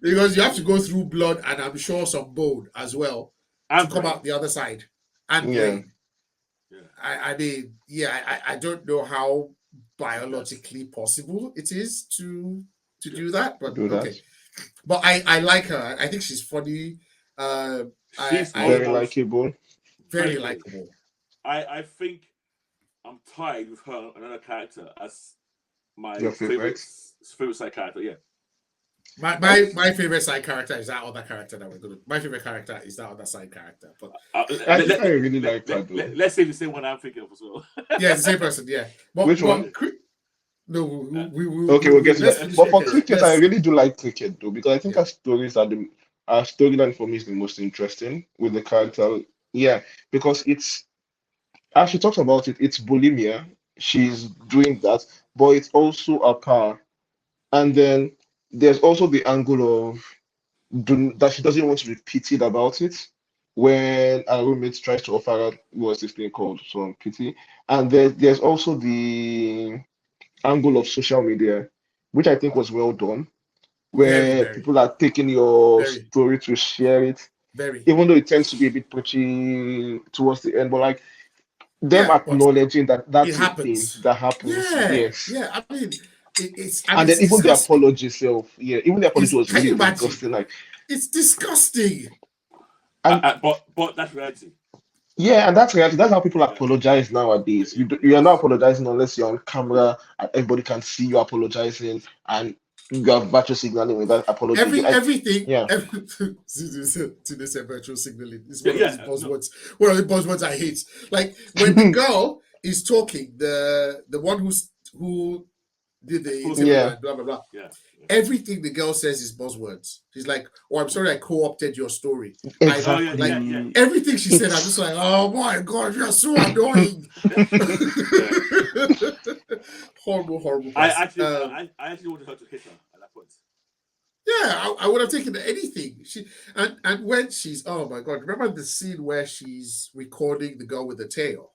Because you have to go through blood and I'm sure some bone as well to come out the other side. And brain. I don't know how biologically possible it is to to do that, but Do that. okay. But I like her. I think she's funny. She's very likable. Very likable. I think I'm tied with her another character as my Your favorite side character. Yeah. My favorite side character is that other character that we're going to. My favorite character is that other side character. But I think I really like that though. Let's say the same one I'm thinking of as well. Yeah, it's the same person. Yeah. But, which one? No, okay, we'll get to that. But for cricket, I Yes. really do like cricket though, because I think Yeah. our stories are our storyline for me is the most interesting with the character. Yeah, because it's as she talks about it, it's bulimia. She's doing that, but it's also a power. And then there's also the angle of that she doesn't want to be pitied about it. When our roommate tries to offer her what's this thing called some pity, and there's also the angle of social media, which I think was well done, Very, where very, people are taking your very, story to share it, very. even though it tends to be a bit preachy towards the end, but like them Yeah, but acknowledging that it that's a thing happens. that happens, Yeah, yes. yeah. I mean, And then it's even the disgusting. apology itself, yeah, even the apology was Can really you imagine? disgusting. Like, It's disgusting. and but that's reality. yeah, and that's reality. That's how people apologize nowadays. You are not apologizing unless you're on camera and everybody can see you apologizing, and you have virtual signaling with that apology. Everything. Yeah, To this virtual signaling is Yeah, one of these buzzwords. One of the buzzwords I hate. Like when the girl is talking, the one who did the interview yeah. and blah blah blah. Yeah. Everything the girl says is buzzwords. She's like, "Oh, I'm sorry, I co-opted your story." Exactly. Everything she said, I'm just like, "Oh my god, you're so annoying." Horrible. I actually wanted her to hit her at that point. Yeah, I would have taken anything. And when she's, oh my god, remember the scene where she's recording the girl with the tail?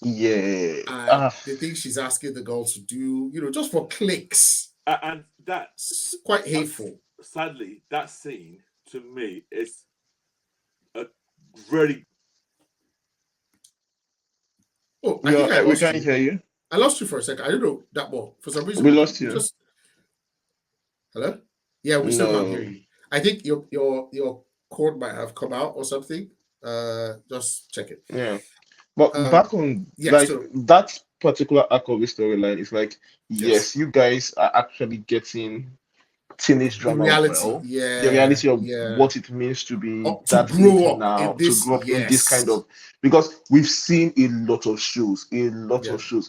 Yeah. And the thing she's asking the girl to do, just for clicks. And that's quite hateful. Sadly, that scene to me is a very. Oh, I think I we lost can't you. hear you. I lost you for a second. I don't know that more. For some reason, We lost you. Hello? Yeah, we still can't No. hear you. I think your cord might have come out or something. Just check it. Yeah. But back on that particular arc of the storyline is like, yes, you guys are actually getting teenage drama well. The reality of what it means to be that age now, to grow up in this kind of, because we've seen a lot of shows,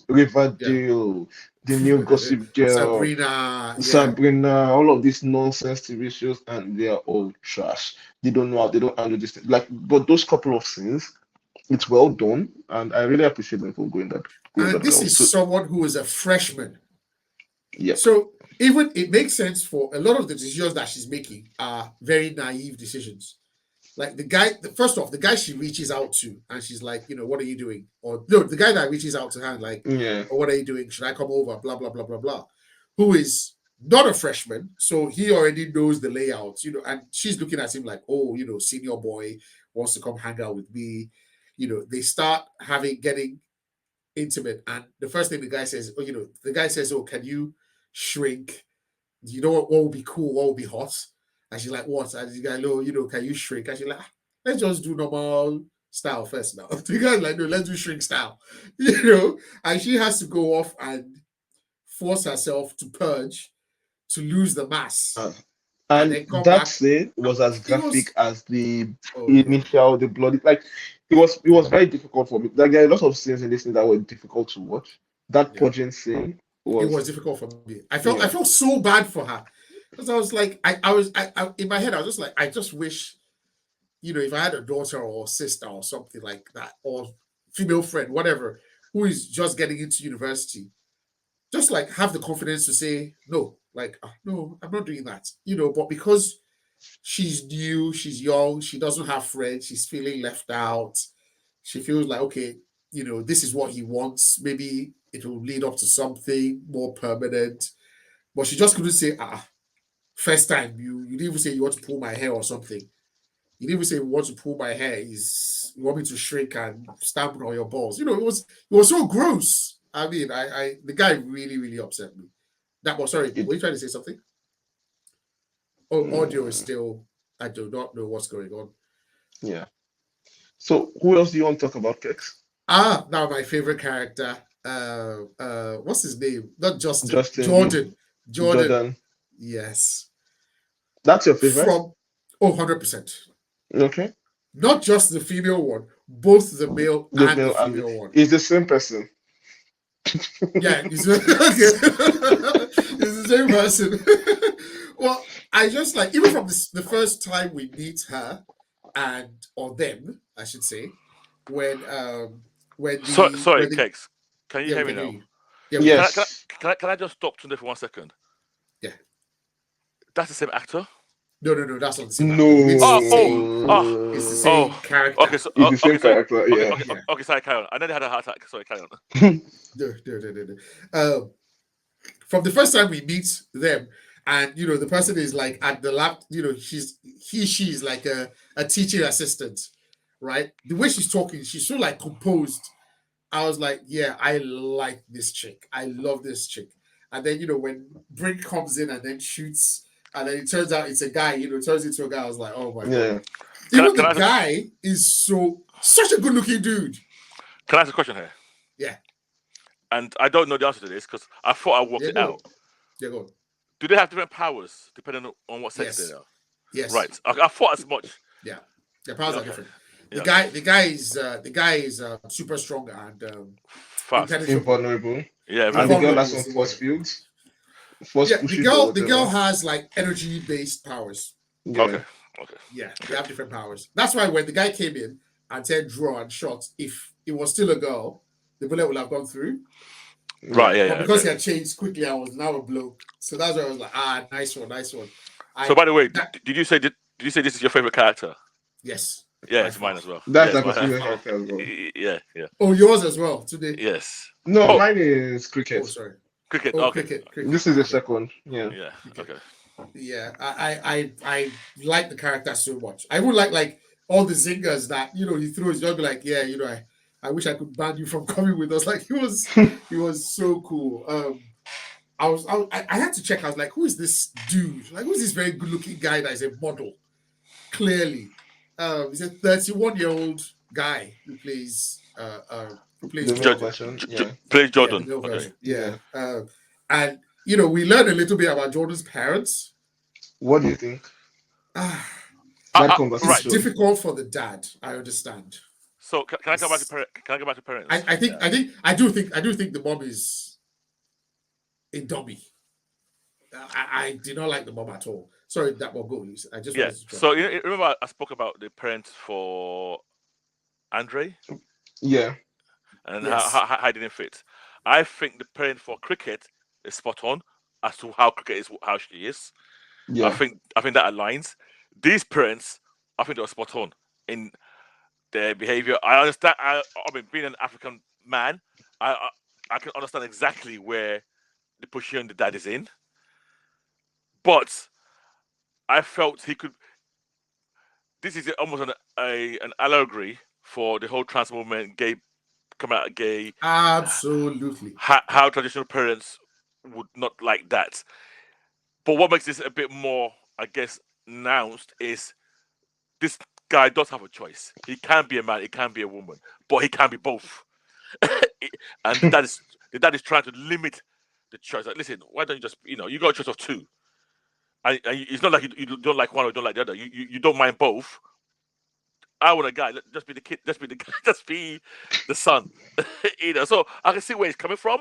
Riverdale, the new Gossip Girl, Sabrina, all of these nonsense TV shows, and they are all trash. They don't know how, they don't handle this thing. Like, but those couple of scenes, it's well done, and I really appreciate them for going that. And this is someone who is a freshman. Yeah. So even it makes sense for a lot of the decisions that she's making are very naive decisions. Like the guy she reaches out to, and she's like, what are you doing? Or no, the guy that reaches out to her, like, oh, what are you doing? Should I come over? Blah blah blah blah blah. Who is not a freshman, so he already knows the layout, and she's looking at him like, oh, senior boy wants to come hang out with me. They start getting intimate, and the first thing the guy says, oh, can you shrink? You know what would be cool? What would be hot? And she's like, what? And the guy, no, can you shrink? And she's like, let's just do normal style first now. The guy's like, no, let's do shrink style. And she has to go off and force herself to purge to lose the mass. And that scene was as graphic as the initial, the bloody, like it was very difficult for me. Like there are a lot of scenes in this thing that were difficult to watch. That purging scene was difficult for me. I felt so bad for her. Because I was like, I in my head, I was just like, I just wish, if I had a daughter or sister or something like that, or female friend, whatever, who is just getting into university, just like have the confidence to say, no, like, no, I'm not doing that, but because she's new, she's young, she doesn't have friends, she's feeling left out, she feels like, okay, this is what he wants, maybe it will lead up to something more permanent, but she just couldn't say, first time, you didn't even say you want to pull my hair or something. You didn't even say you want to pull my hair. You want me to shrink and stamp on your balls. It was so gross. I mean, the guy really, really upset me. Sorry, were you trying to say something? audio is still. I do not know what's going on. Yeah. So who else do you want to talk about, Kex? Now my favorite character. What's his name? Not Justin. Justin. Jordan. Yes. That's your favorite? From 100%. Okay. Not just the female one, both the male and the female one. It's the same person. Yeah, it's the same person. Well, I just like, even from the first time we meet her or them, I should say, when sorry, Kex, can you hear me now? Yeah, yes. Can I just stop Tunde for 1 second? Yeah. That's the same actor? No, that's not the same actor. It's the same character. Okay, so, it's the same character, yeah. Okay, sorry, carry on. I know they had a heart attack. Sorry, carry on. No. From the first time we meet them, and the person is like at the lab, she's like a teaching assistant, right? The way she's talking, she's so like composed. I was like, yeah, I like this chick. I love this chick. And then when Brink comes in and then shoots, and then it turns out it's a guy, turns into a guy. I was like, oh my god. Even the guy is such a good looking dude. Can I ask a question here? Yeah. And I don't know the answer to this because I thought I worked it out. Yeah, go on. Do they have different powers depending on what sex they are? Yes. Right. I thought as much. Yeah. Their powers are different. The guy is super strong and fast, invulnerable. Yeah, and the girl has some force fields. The girl has like energy based powers. Yeah. Okay. Yeah, they have different powers. That's why when the guy came in and said draw and shot, if it was still a girl, the bullet would have gone through. Right, yeah. But because he had changed quickly, I was now a bloke. So that's why I was like, nice one. So by the way, did you say this is your favorite character? Yes. Yeah, it's mine as well. That's like my favorite character as well. Yeah. Oh, yours as well today? Yes. No, mine is Cricket. Oh, sorry. Cricket. Oh, okay. Cricket. This is the second. Yeah. Yeah. Okay. Yeah, I like the character so much. I would like all the zingers that he throws. You'll be like, yeah, I wish I could ban you from coming with us. Like he was so cool. I had to check. I was like, who is this dude? Like, who's this very good looking guy that is a model? Clearly, he's a 31-year-old guy who plays Jordan. Plays Jordan. Okay. Yeah. And we learned a little bit about Jordan's parents. What do you think? It's difficult for the dad. I understand. So can I go back to parents? Can I go back to parents? I do think the mom is a dummy. I did not like the mom at all. Sorry, that will go. I just wanted to try. So you remember I spoke about the parents for Andre? Yeah. And how it didn't fit. I think the parent for Cricket is spot on as to how Cricket is how she is. Yeah. I think that aligns. These parents, I think they were spot on in their behavior. I understand. I mean, being an African man, I can understand exactly where the position the dad is in. But I felt he could. This is almost an allegory for the whole trans movement, come out gay. Absolutely. How traditional parents would not like that. But what makes this a bit more, I guess, announced is this guy does have a choice. He can be a man, he can be a woman, but he can be both. And the dad is trying to limit the choice. Like, listen, why don't you just, you got a choice of two. And it's not like you don't like one or don't like the other. You don't mind both. I want a guy. Just be the kid. Just be the guy. Just be the son. So I can see where he's coming from,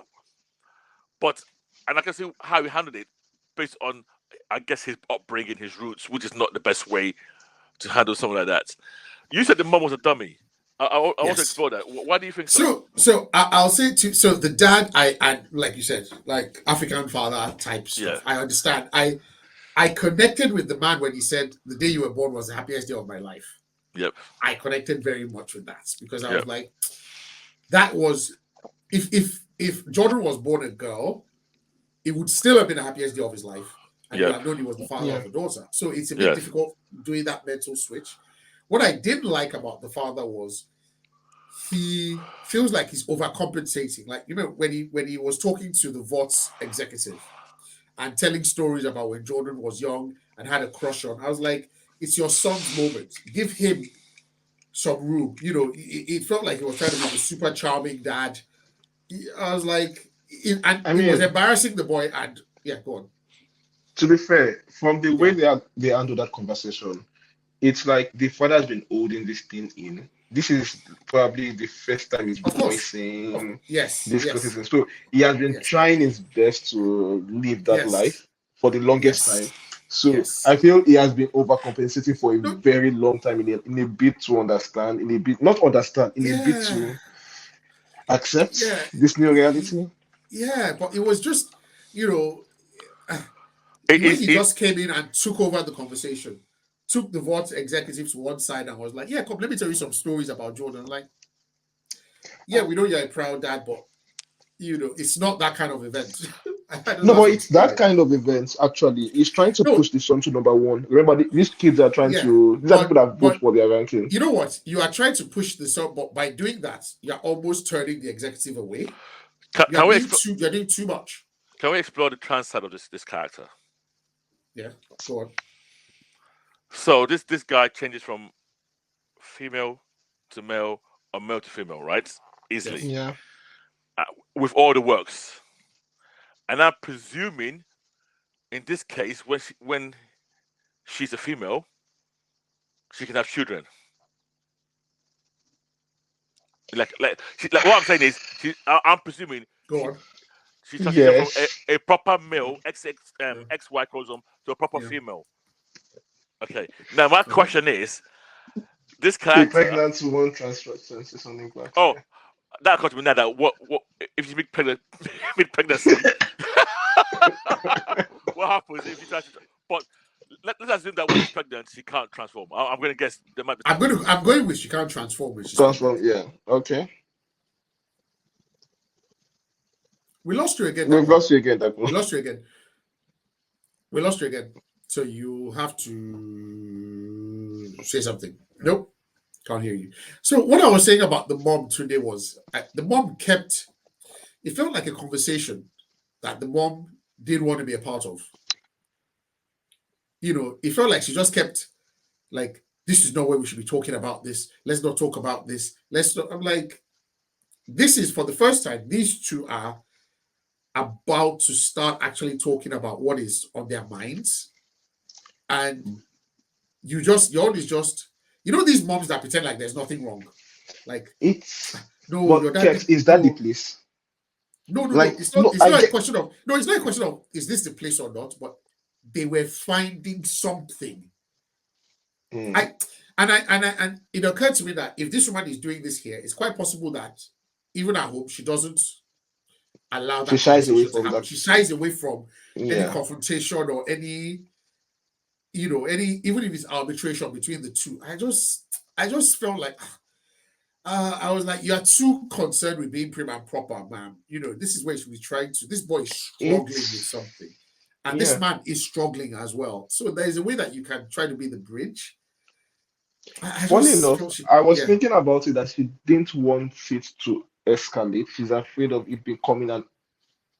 and I can see how he handled it based on, I guess, his upbringing, his roots, which is not the best way to handle something like that. You said the mom was a dummy. I want to explore that. Why do you think so? So I'll say too. So the dad, I like you said, like African father type stuff. I understand. I connected with the man when he said the day you were born was the happiest day of my life. Yep. I connected very much with that because I was like, that was if Jordan was born a girl, it would still have been the happiest day of his life. And you would have known he was the father of the daughter. So it's a bit difficult doing that mental switch. What I didn't like about the father was he feels like he's overcompensating. Like, when he was talking to the VOTS executive and telling stories about when Jordan was young and had a crush on. I was like, it's your son's moment. Give him some room. It felt like he was trying to be the super charming dad. I was like, and I it was mean, embarrassing the boy. And yeah, go on. to be fair, from the way Yeah, they handle that conversation, it's like the father has been holding this thing in. This is probably the first time he's of course. voicing Yes, this yes, criticism. So he has been yes, trying his best to live that yes, life for the longest time. yes, So yes. I feel he has been overcompensating for a No, very long time in a bit to understand, in a bit not understand, in a bit yeah, to accept yeah, this new reality. yeah. But it was just, you know, It the way is he it. just came in and took over the conversation, took the Vault executive to one side and was like, "Yeah, come, let me tell you some stories about Jordan." I'm like, yeah, we know you're a proud dad, but it's not that kind of event. I don't No, know how but to it's explain that it. kind of event actually. He's trying to No, push this on to number one. Remember, these kids are trying yeah, to, these are people that vote but for their ranking. you know what? You are trying to push this up, but by doing that, you're almost turning the executive away. Can we explore? You're doing too much. Can we explore the trans side of this character? Yeah, go on. So this guy changes from female to male or male to female, right? Easily, Yes. Yeah. with all the works. And I'm presuming in this case, when she's a female, she can have children. Like what I'm saying is, I'm presuming Go on. she transitioned from Yes. a proper male Yeah. XY chromosome to a proper Yeah. female. Okay. Now my Uh-huh. question is, this A character. pregnant woman transes something back. Oh, Yeah. that occurred to me now. That what if you meet pregnant mid pregnancy? What happens if you try to? But let's assume that when she's pregnant, she can't transform. I'm going to guess there might be. I'm going with she can't transform when she's pregnant. Transform. Yeah. Okay. We lost you again, We've Dapo. lost you again, Dapo. We lost you again. We lost you again. So you have to say something. Nope. Can't hear you. So what I was saying about the mom today was the mom kept. It felt like a conversation that the mom didn't want to be a part of. It felt like she just kept like, this is not where we should be talking about this. Let's not talk about this. Let's not. I'm like, this is for the first time. These two are about to start actually talking about what is on their minds. And you're always just, these moms that pretend like there's nothing wrong. Like, It's no, your but dad Kev, did is that the no, place? no. Like, It's not. no, It's I not a get. question of no. It's not a question of is this the place or not. But they were finding something. Mm. And it occurred to me that if this woman is doing this here, it's quite possible that even at home she doesn't allow She that shies away conversation to from happen. that. She shies away from any Yeah. confrontation or any, even if it's arbitration between the two. I just felt like I was like, you're too concerned with being prim and proper, man. This is where you should be trying to. This boy is struggling with It's something, and this yeah. man is struggling as well. So there is a way that you can try to be the bridge. I Funny just enough, felt she, I was yeah, thinking about it that she didn't want it to escalate. She's afraid of it becoming an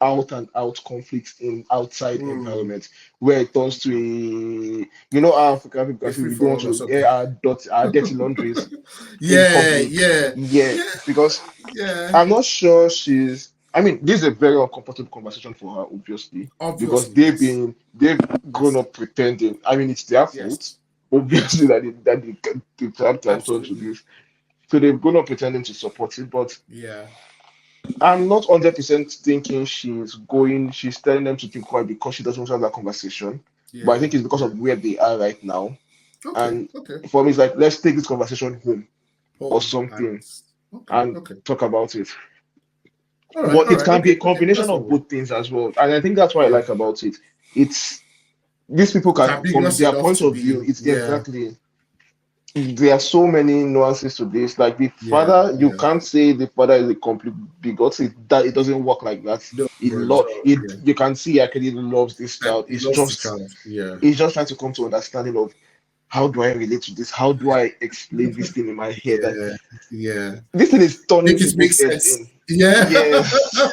out and out conflict in outside mm, environment where it turns to how African people a can say free we don't for want all or to something. air our dirty laundries in Yeah, public. yeah, Yeah, yeah, because yeah. I'm not sure she's. I mean, this is a very uncomfortable conversation for her, obviously, because Obviously, yes, they've grown yes, up pretending. I mean, it's their fault, yes, obviously, they trapped and turned to absolutely, this. So they've grown up pretending to support it, but yeah, I'm not 100% thinking she's telling them to keep quiet because she doesn't want to have that conversation. But I yeah, think it's because yeah. of where they are right now. Okay, And okay. for me, it's like, let's take this conversation home or Home and something okay, and okay. talk about it. All But it right, can be okay, a okay. combination That's what of we. both things as well. And I think that's what I Yeah, like about it. It's these people it's can, from ambiguous their enough point to of view, be. it's Yeah, exactly. There are so many nuances to this. Like the yeah, father, you yeah. can't say the father is a complete bigot. It doesn't work like that. No, It no, love no. it. Yeah, You can see he actually loves this and child. he lost the child. Yeah, He's just trying to come to understanding of how do I relate to this? How do I explain this thing in my head? That yeah, yeah. this thing is turning Make it make people's heads sense. in. Yeah. Yes.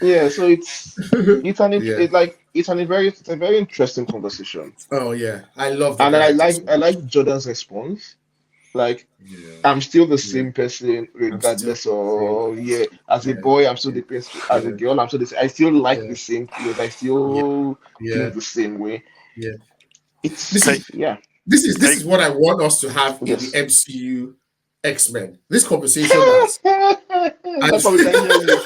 Yeah, so it's an Yeah. it's a very interesting conversation. Oh yeah, I love the And character so I much. like Jordan's response. Like, Yeah, I'm still the yeah. same person I'm still regardless the same. of, yeah, as a Yeah, boy I'm still yeah, the prince, as a yeah, girl I'm still the same. I still like yeah, the same things. I yeah, still yeah, think the same way. yeah. This Can, is It's yeah. can you, this is what I want us to have in the Yes. MCU X-Men. This conversation that That's why we can hear you.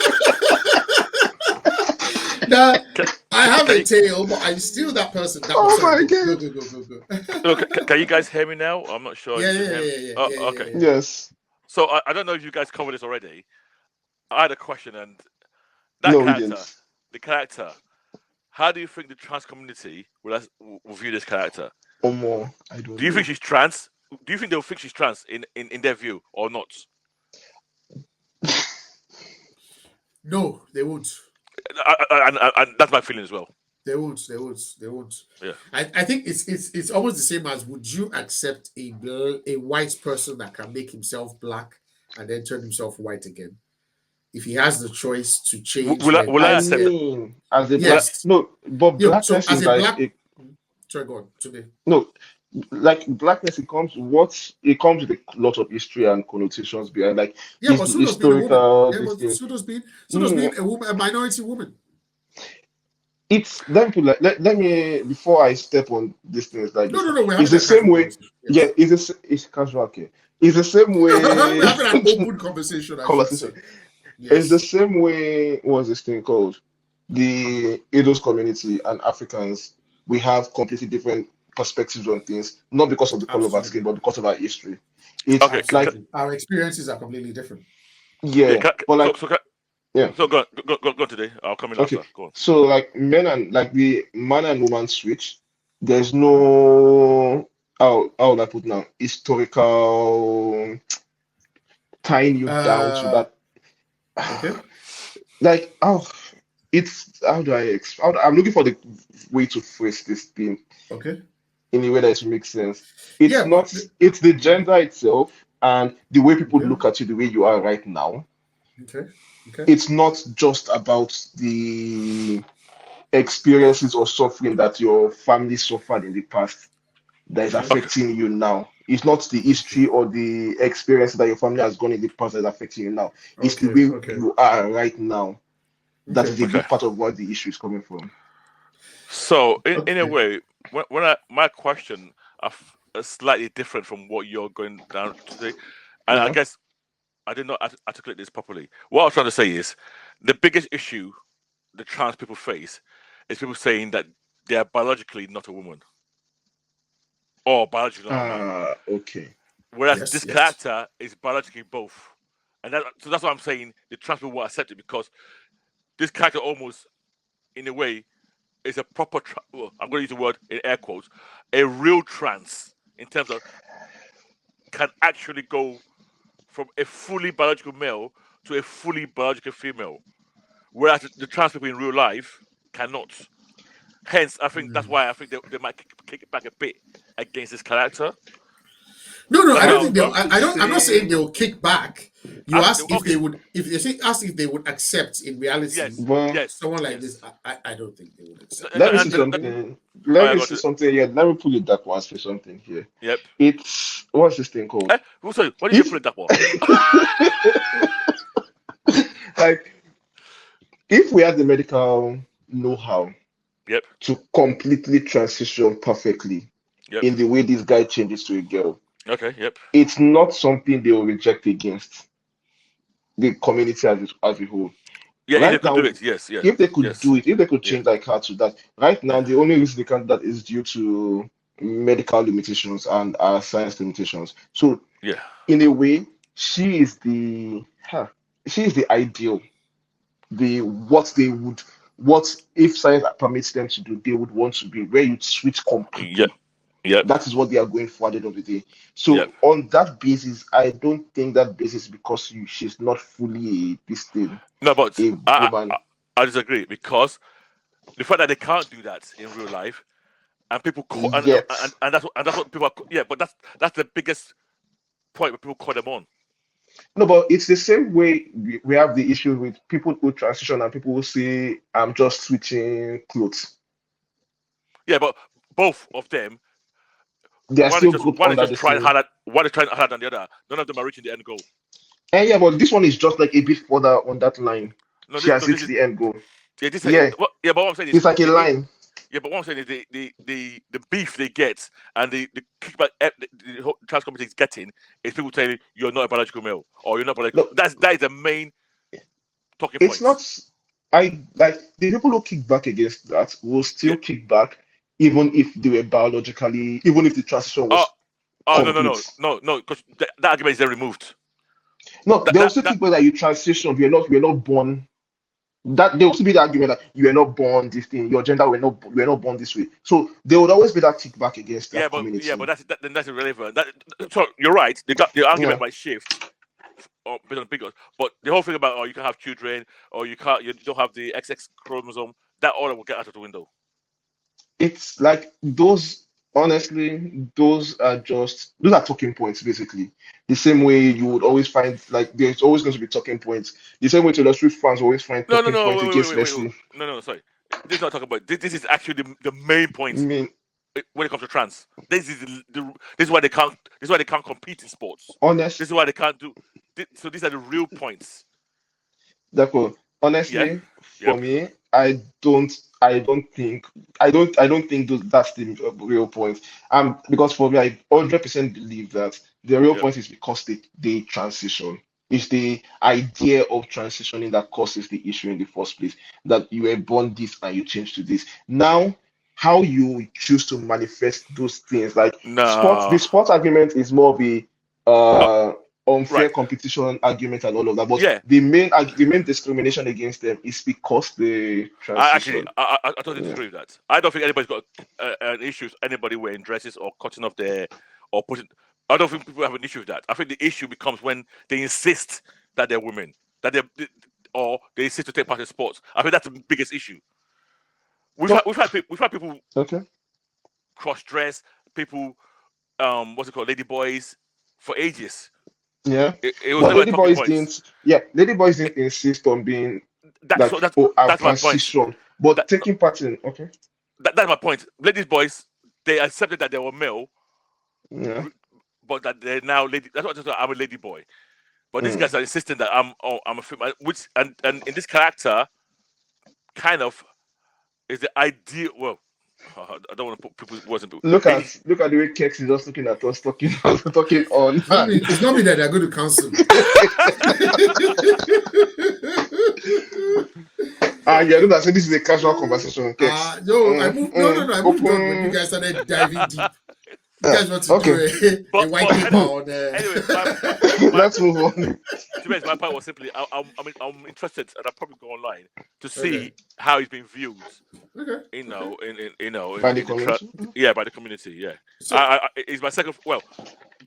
now can, I have can a you, tail, but I'm still that person. That was Oh sorry. my Go, God. go, go, go, go, go. look, can you guys hear me now? I'm not sure Yeah, if you yeah, can yeah, hear me. yeah, yeah, Oh, yeah, yeah, okay. yeah. Yes. So I don't know if you guys covered this already. I had a question, and that No, we character, didn't. the character, how do you think the trans community will view this character? Or more. I Do don't you think know. she's trans? Do you think they'll think she's trans in their view or not? No, they won't. And that's my feeling as well. They won't. They won't. They won't. Yeah. I think it's almost the same as would you accept a white person that can make himself black and then turn himself white again? If he has the choice to change, then Will I I that's accept? mean, as a Will I, black, yes. no, but You know, so blackness as is a like black, a sorry, go on today. no, like blackness. It comes with a lot of history and connotations behind, like Yeah, but so does being a woman. historical Yeah, this but thing. so does Mm, being a woman, a minority woman. it's let me put let me before I step on these things like No, this. no, no. We're It's having the a same casual way. conversation. Yeah, Yes, it's casual. Okay, it's the same we're way having an open conversation. I should conversation. say. It's the Yes. same way. What's this thing called? The Edo's community and Africans, we have completely different perspectives on things, not because of the color of our skin, Absolutely. but because of our history. It's okay. like, Absolutely. Our experiences are completely different. Yeah. yeah, but like, yeah, So go on today. I'll come in okay. after. Go on. So like men and like the man and woman switch, there's no how would I put now historical tying you down to Uh that. okay. Like, oh, it's how do I I'm looking for the way to phrase this thing Okay. in a way that makes sense. It's Yeah, but not, it's the gender itself and the way people okay. look at you the way you are right now. Okay. Okay. It's not just about the experiences or suffering that your family suffered in the past that is Okay. Okay. affecting you now. It's not the history or the experience that your family has gone in the past that is affecting you now. It's the Okay. way Okay. you are right now. That Okay. is a Okay. big part of where the issue is coming from. So in a Okay. way, when my question are slightly different from what you're going down today, and I Yeah. guess I did not articulate this properly. What I was trying to say is the biggest issue the trans people face is people saying that they are biologically not a woman or biologically not a man, Okay. whereas Yes. this Yes. character is biologically both, and so that's what I'm saying. The trans people will accept it because this character almost, in a way, is a proper. Well, I'm going to use the word in air quotes, a real trans in terms of can actually go from a fully biological male to a fully biological female, whereas the trans people in real life cannot. Hence, I think that's Mm. why I think they might kick it back a bit against this character. No, no, That's I why don't I, think I they'll. want to I don't. I'm not saying say, they'll kick back. You I think ask if okay, they would. If they say ask if they would accept in reality yes, well, yes, someone like this. yes. I don't think they would accept. let me I see really And, don't. something. oh, Let I me got see it. something. Yeah, let me pull it that once for something here. Yep. It's what's this thing called? Sorry, why did you If put it that way? like if we had the medical know-how Yep. to completely transition perfectly Yep. in the way this guy changes to a girl, Okay. Yep. it's not something they will reject against the community as a whole. Yeah, if they Right could do now, it, yes, yeah, if they could yes, do it, if they could yeah, change like her to that, right now yeah, the only reason they can't do that is due to medical limitations and science limitations. So yeah, in a way, she is the she is the ideal, the what they would what if science permits them to do, they would want to be where you switch yep, completely. yep, That is what they are going for at the end of the day. yep. So on that basis, I don't think that basis because she's not fully this thing, No, but a woman I disagree because the fact that they can't do that in real life, and people call, yet. and that's what people are, yeah, but that's the biggest point where people call them on. No, but it's the same way we have the issue with people who transition and people who say, I'm just switching clothes. Yeah, but both of them, They are still grouped one is under just the trying same. harder, one is trying harder than the other. None of them are reaching the end goal. And yeah, but this one is just like a bit further on that line. No, She has this reached is the end goal. yeah, Yeah, yeah. But what I'm saying is, it's like a line. yeah, but what I'm saying is the beef they get and the kickback the whole trans community is getting is people telling you you're not a biological male or you're not biological. No, That is the main talking it's point. not. I like the people who kick back against that will Yeah. still kick back, even if they were biologically, even if the transition Oh, was no, complete. because that argument is then removed. No, That they will that still that kick back that you transitioned. You're not born. That there will still be the argument that you were not born this thing, your gender were not born this way. So there would always be that kickback against yeah, that but community. then that's irrelevant. So you're right. The argument Yeah. might shift based on figures, but the whole thing about you can have children or you don't have the XX chromosome, that all will get out of the window. It's like those, honestly, those are talking points basically. The same way you would always find like there's always going to be talking points. The same way Taylor Swift fans always find talking No, points against wait. Leslie. No, sorry. This is not talking about this is actually the main I point mean, when it comes to trans. This is why they can't compete in sports. honest, This is why they can't do so these are the real points. D'accord. Yeah? Honestly, for Yep. me, I don't think that's the real point. Because for me, I 100% believe that the real Yep. point is because they transition. It's the idea of transitioning that causes the issue in the first place. That you were born this and you change to this. Now, how you choose to manifest those things, like No. the sports argument is more of a No. unfair Right. competition argument and all of that. But Yeah. the main discrimination against them is because they transition. I totally Yeah. disagree with that. I don't think anybody's got an issue with anybody wearing dresses or cutting off their or putting. I don't think people have an issue with that. I think the issue becomes when they insist that they're women, that or they insist to take part in sports. I think that's the biggest issue. No, We've had people okay. cross dress, people what's it called, lady boys for ages. Yeah. It was But never a talking point. Lady boys It, didn't insist on being that's like, so that's oh, I've that's my point. transitioned. But That, taking part in, okay. that's my point. Ladies boys, they accepted that they were male, Yeah. but that they're now lady. That's what I'm a lady boy. But these Mm. guys are insisting that I'm a female, which and in this character, kind of is the ideal. Well, I don't want to put people's words in. Look at the way Kex is just looking at us talking talking on. It's not me that they're going to cancel me. Yeah, no, so this is a casual conversation, Kex. No, I moved on when you Open. guys started diving deep. You guys want to Okay. do a white paper on Anyway, Let's move on. my point was simply I'm interested, and I'll probably go online to see how he's been viewed. Okay. By the community. By the community. Yeah, So, he's my second. Well,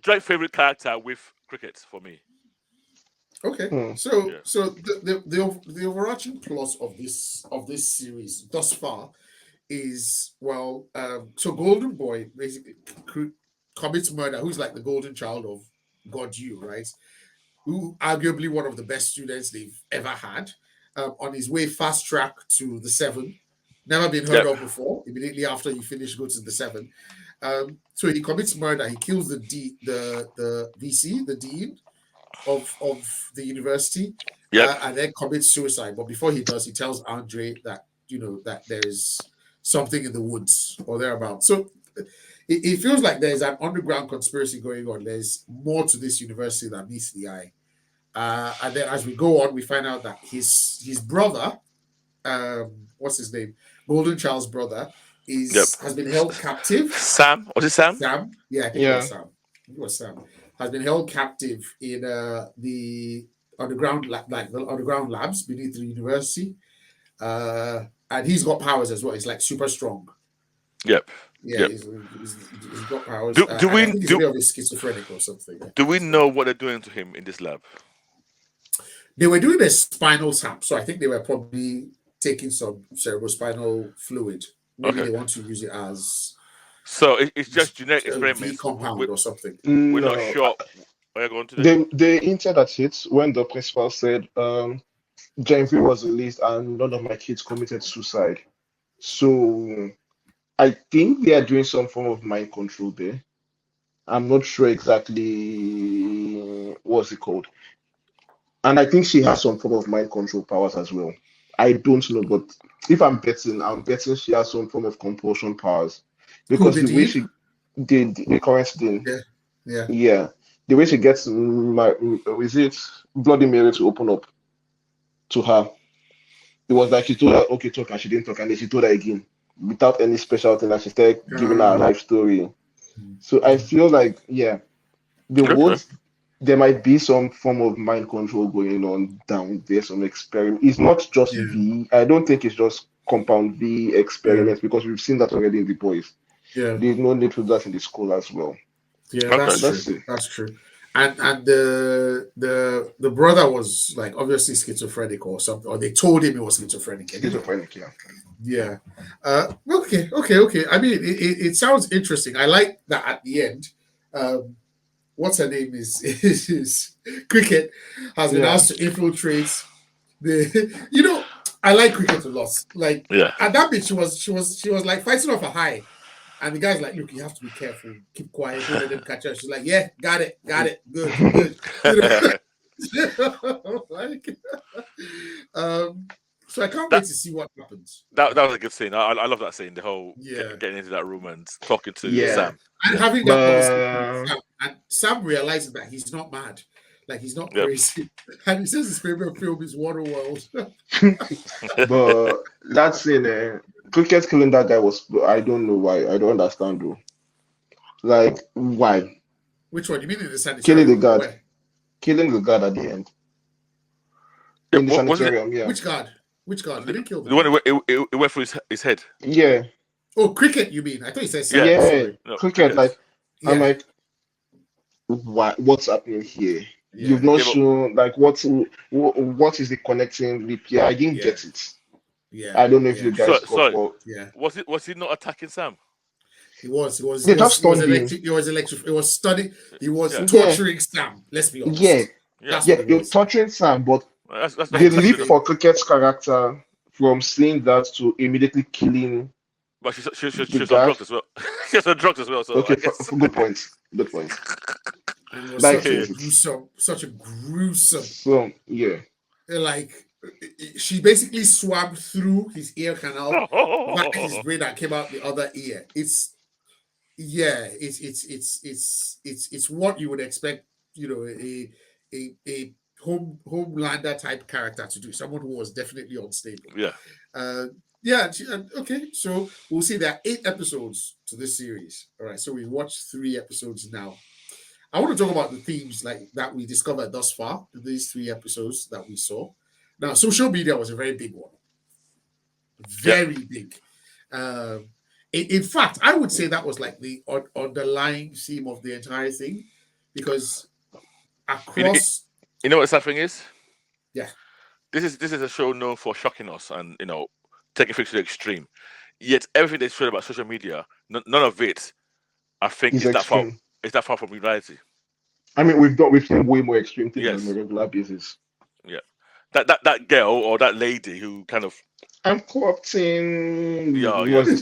joint favorite character with cricket for me. okay. So the overarching plot of this series thus far is so Golden Boy basically commits murder, who's like the golden child of God you, right? Who arguably one of the best students they've ever had, on his way fast track to the seven. Never been heard of before. Immediately after you finish, go to the seven. So he commits murder. He kills the VC, the dean of the university, and then commits suicide. But before he does, he tells Andre that that there's something in the woods or thereabouts. So it feels like there's an underground conspiracy going on. There's more to this university than meets the eye. And then as we go on, we find out that his brother, what's his name, Golden Child's brother, has been held captive. Sam, was it Sam? Sam, yeah, I think it was Sam. Has been held captive in the underground the underground labs beneath the university, and he's got powers as well. He's like super strong. Yep. Yeah, he's got powers. Do we I think he's a bit of a schizophrenic or something. Do we know what they're doing to him in this lab? They were doing a spinal tap, so I think they were probably taking some cerebrospinal fluid. Maybe they want to use it as so it's just genetic experiments. compound or something. We're not sure. Are you going today? They hinted at it when the principal said, Gen was released and none of my kids committed suicide. So I think they are doing some form of mind control there. I'm not sure exactly what's it called. And I think she has some form of mind control powers as well. I don't know, but if I'm betting she has some form of compulsion powers Who, because the the way dean? she did the current thing, Yeah, yeah. yeah, the way she gets is it Bloody Mary to open up to her. It was like she told her, okay, talk, and she didn't talk, and then she told her again without any special thing, and she started giving her a life story. So I feel like, yeah, the Okay. words there might be some form of mind control going on down there, some experiment. It's not just Yeah, V. I don't think it's just compound V yeah, experiments because we've seen that already in the boys. yeah, There's no need to do that in the school as well. yeah. Okay. That's Let's true. see. That's true. And the brother was like obviously schizophrenic or something, or they told him he was schizophrenic anyway. Schizophrenic, yeah. Yeah. Okay. I mean, it sounds interesting. I like that at the end. Um, what's her name is Cricket has been Yeah. asked to infiltrate the. I like Cricket a lot. Like Yeah. at that bit, she was like fighting off a high, and the guy's like, "Look, you have to be careful. Keep quiet. Don't let them catch her." She's like, "Yeah, got it. Good." Like, um, so I can't wait that to see what happens. that was a good scene. I love that scene. The whole Yeah, getting into that room and talking to Yeah. Sam. and Yeah. having that conversation with But Sam, and Sam realizing that he's not mad, like he's not Yep. crazy, and he says his favorite film is Waterworld. but that scene, Cricket killing that guy was I don't know why. I don't understand though. Like why? Which one? You mean in the Killing the sanitarium or guard. where? Killing the guard at the end. Yeah, In the wasn't it sanitarium, yeah. Which guard? Which guard? He didn't kill the the one guard. it went through his head? Yeah. Oh, Cricket, you mean? I thought you said Yeah. Sam. Yeah. Sorry. No, Cricket, cricket. like I'm Yeah, like, what's happening here? You've yeah, not Yeah, but shown like what is the connecting lip here? I didn't yeah, get it. yeah, I don't know if yeah, you guys got sorry. what yeah. Was he not attacking Sam? He was. He was. He they was. just He was stunned him. electric. He was electric. He was studying. He was Yeah. Yeah, torturing Sam. Let's be yeah, honest. Yeah. That's yeah. what it You're was. torturing Sam, but That's the touching leap him. for Cricket's character from saying that to immediately killing But the she's on guard. drugs as well. She's on drugs as well. So Okay, I guess. good point. Good point. And it was Like, such a gruesome. so yeah, Like she basically swabbed through his ear canal via his brain that came out the other ear. It's what you would expect, a homelander type character to do. Someone who was definitely unstable. Yeah. Okay. So we'll see there are 8 episodes to this series. All right. So we watched 3 episodes now. I want to talk about the themes like that we discovered thus far in these 3 episodes that we saw. Now, social media was a very big one, very big. In fact, I would say that was like the underlying theme of the entire thing, because across, You know what the sad thing is? yeah, This is a show known for shocking us and taking things to the extreme. Yet everything they showed about social media, none of it, I think, he's is that far. extreme. Is that far from reality? I mean, we've seen way more extreme things on a Yes. regular basis. Yeah. That girl or that lady who kind of I'm co-opting. yeah. What's this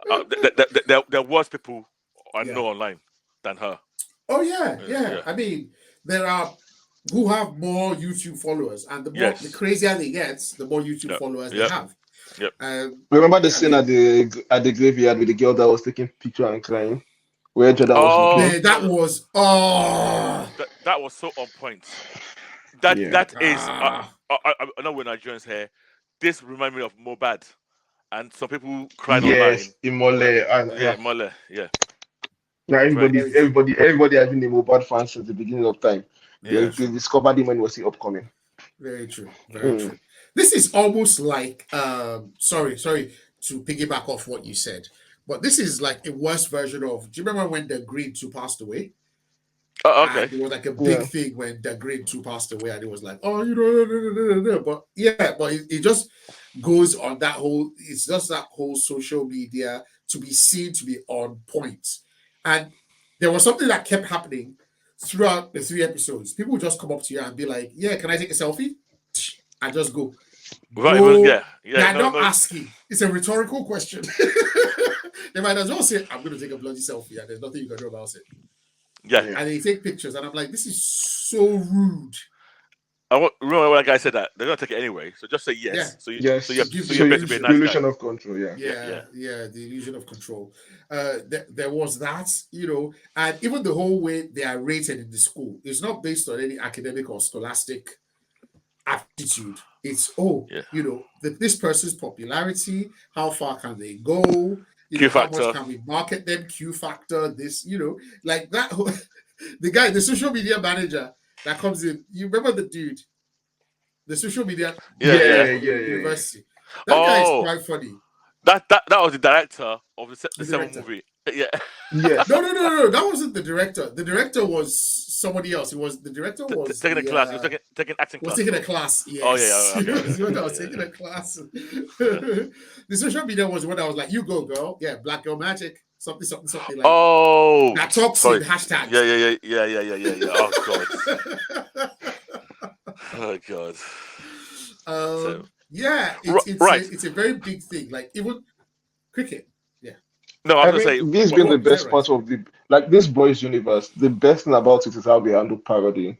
nonsense? There was people I yeah. know online than her. Oh yeah. Yeah. I mean, there are who have more YouTube followers, and the crazier they get, the more YouTube followers they have. Yep. Remember the scene at the graveyard with the girl that was taking picture and crying, where Jordan was looking. Man, that was that was so on point. That is. I know we're Nigerians here. This reminds me of Mobad, and some people cried online. Imole, Yeah, Mole. Yeah. Now everybody has been a Mobad fan since the beginning of time. Yeah. They discovered him when he was still upcoming. very true. Very true. This is almost like sorry to piggyback off what you said, but this is like a worse version of. Do you remember when the Green 2 passed away? Oh, okay. And it was like a big thing when the Green 2 passed away, and it was like, oh, but it just goes on that whole. It's just that whole social media to be seen to be on point, and there was something that kept happening throughout the 3 episodes, people will just come up to you and be like, "Yeah, can I take a selfie?" And just go. Right, even, Bro, yeah, they're not asking. It's a rhetorical question. They might as well say, "I'm going to take a bloody selfie," and there's nothing you can do about it. yeah. And they take pictures, and I'm like, "This is so rude." Remember when that guy said that they're gonna take it anyway, so just say yes. Yeah. Yes. So Give so the you So appear to be a illusion. the nice guy. illusion of control. Yeah. Yeah, the illusion of control. There was that, and even the whole way they are rated in the school is not based on any academic or scholastic aptitude. It's Yeah. this person's popularity, how far can they go, Q how much factor. can we market them, Q factor, this, like that. The guy, the social media manager that comes in, you remember the dude, the social media Yeah, manager yeah. for the university. That guy is Oh, quite funny. that was the director of the The Seven director. movie. Yeah. Yes. No. That wasn't the director. The director was somebody else. The director was Taking a class. He was taking acting was class. taking a Though. class. Oh Yes, yeah. Okay. he was the one that was taking a class. The social media was the one that was like, "You go, girl. Yeah, black girl magic. Something, something, something like Oh, that. Talks sorry. in hashtags." Yeah. Oh god. Oh god. So Yeah, right. it's a very big thing. Like even cricket. Yeah. No, I was I gonna mean, say. this Go being the on. Say it best right. part of this boys' universe, the best thing about it is how they handle parody.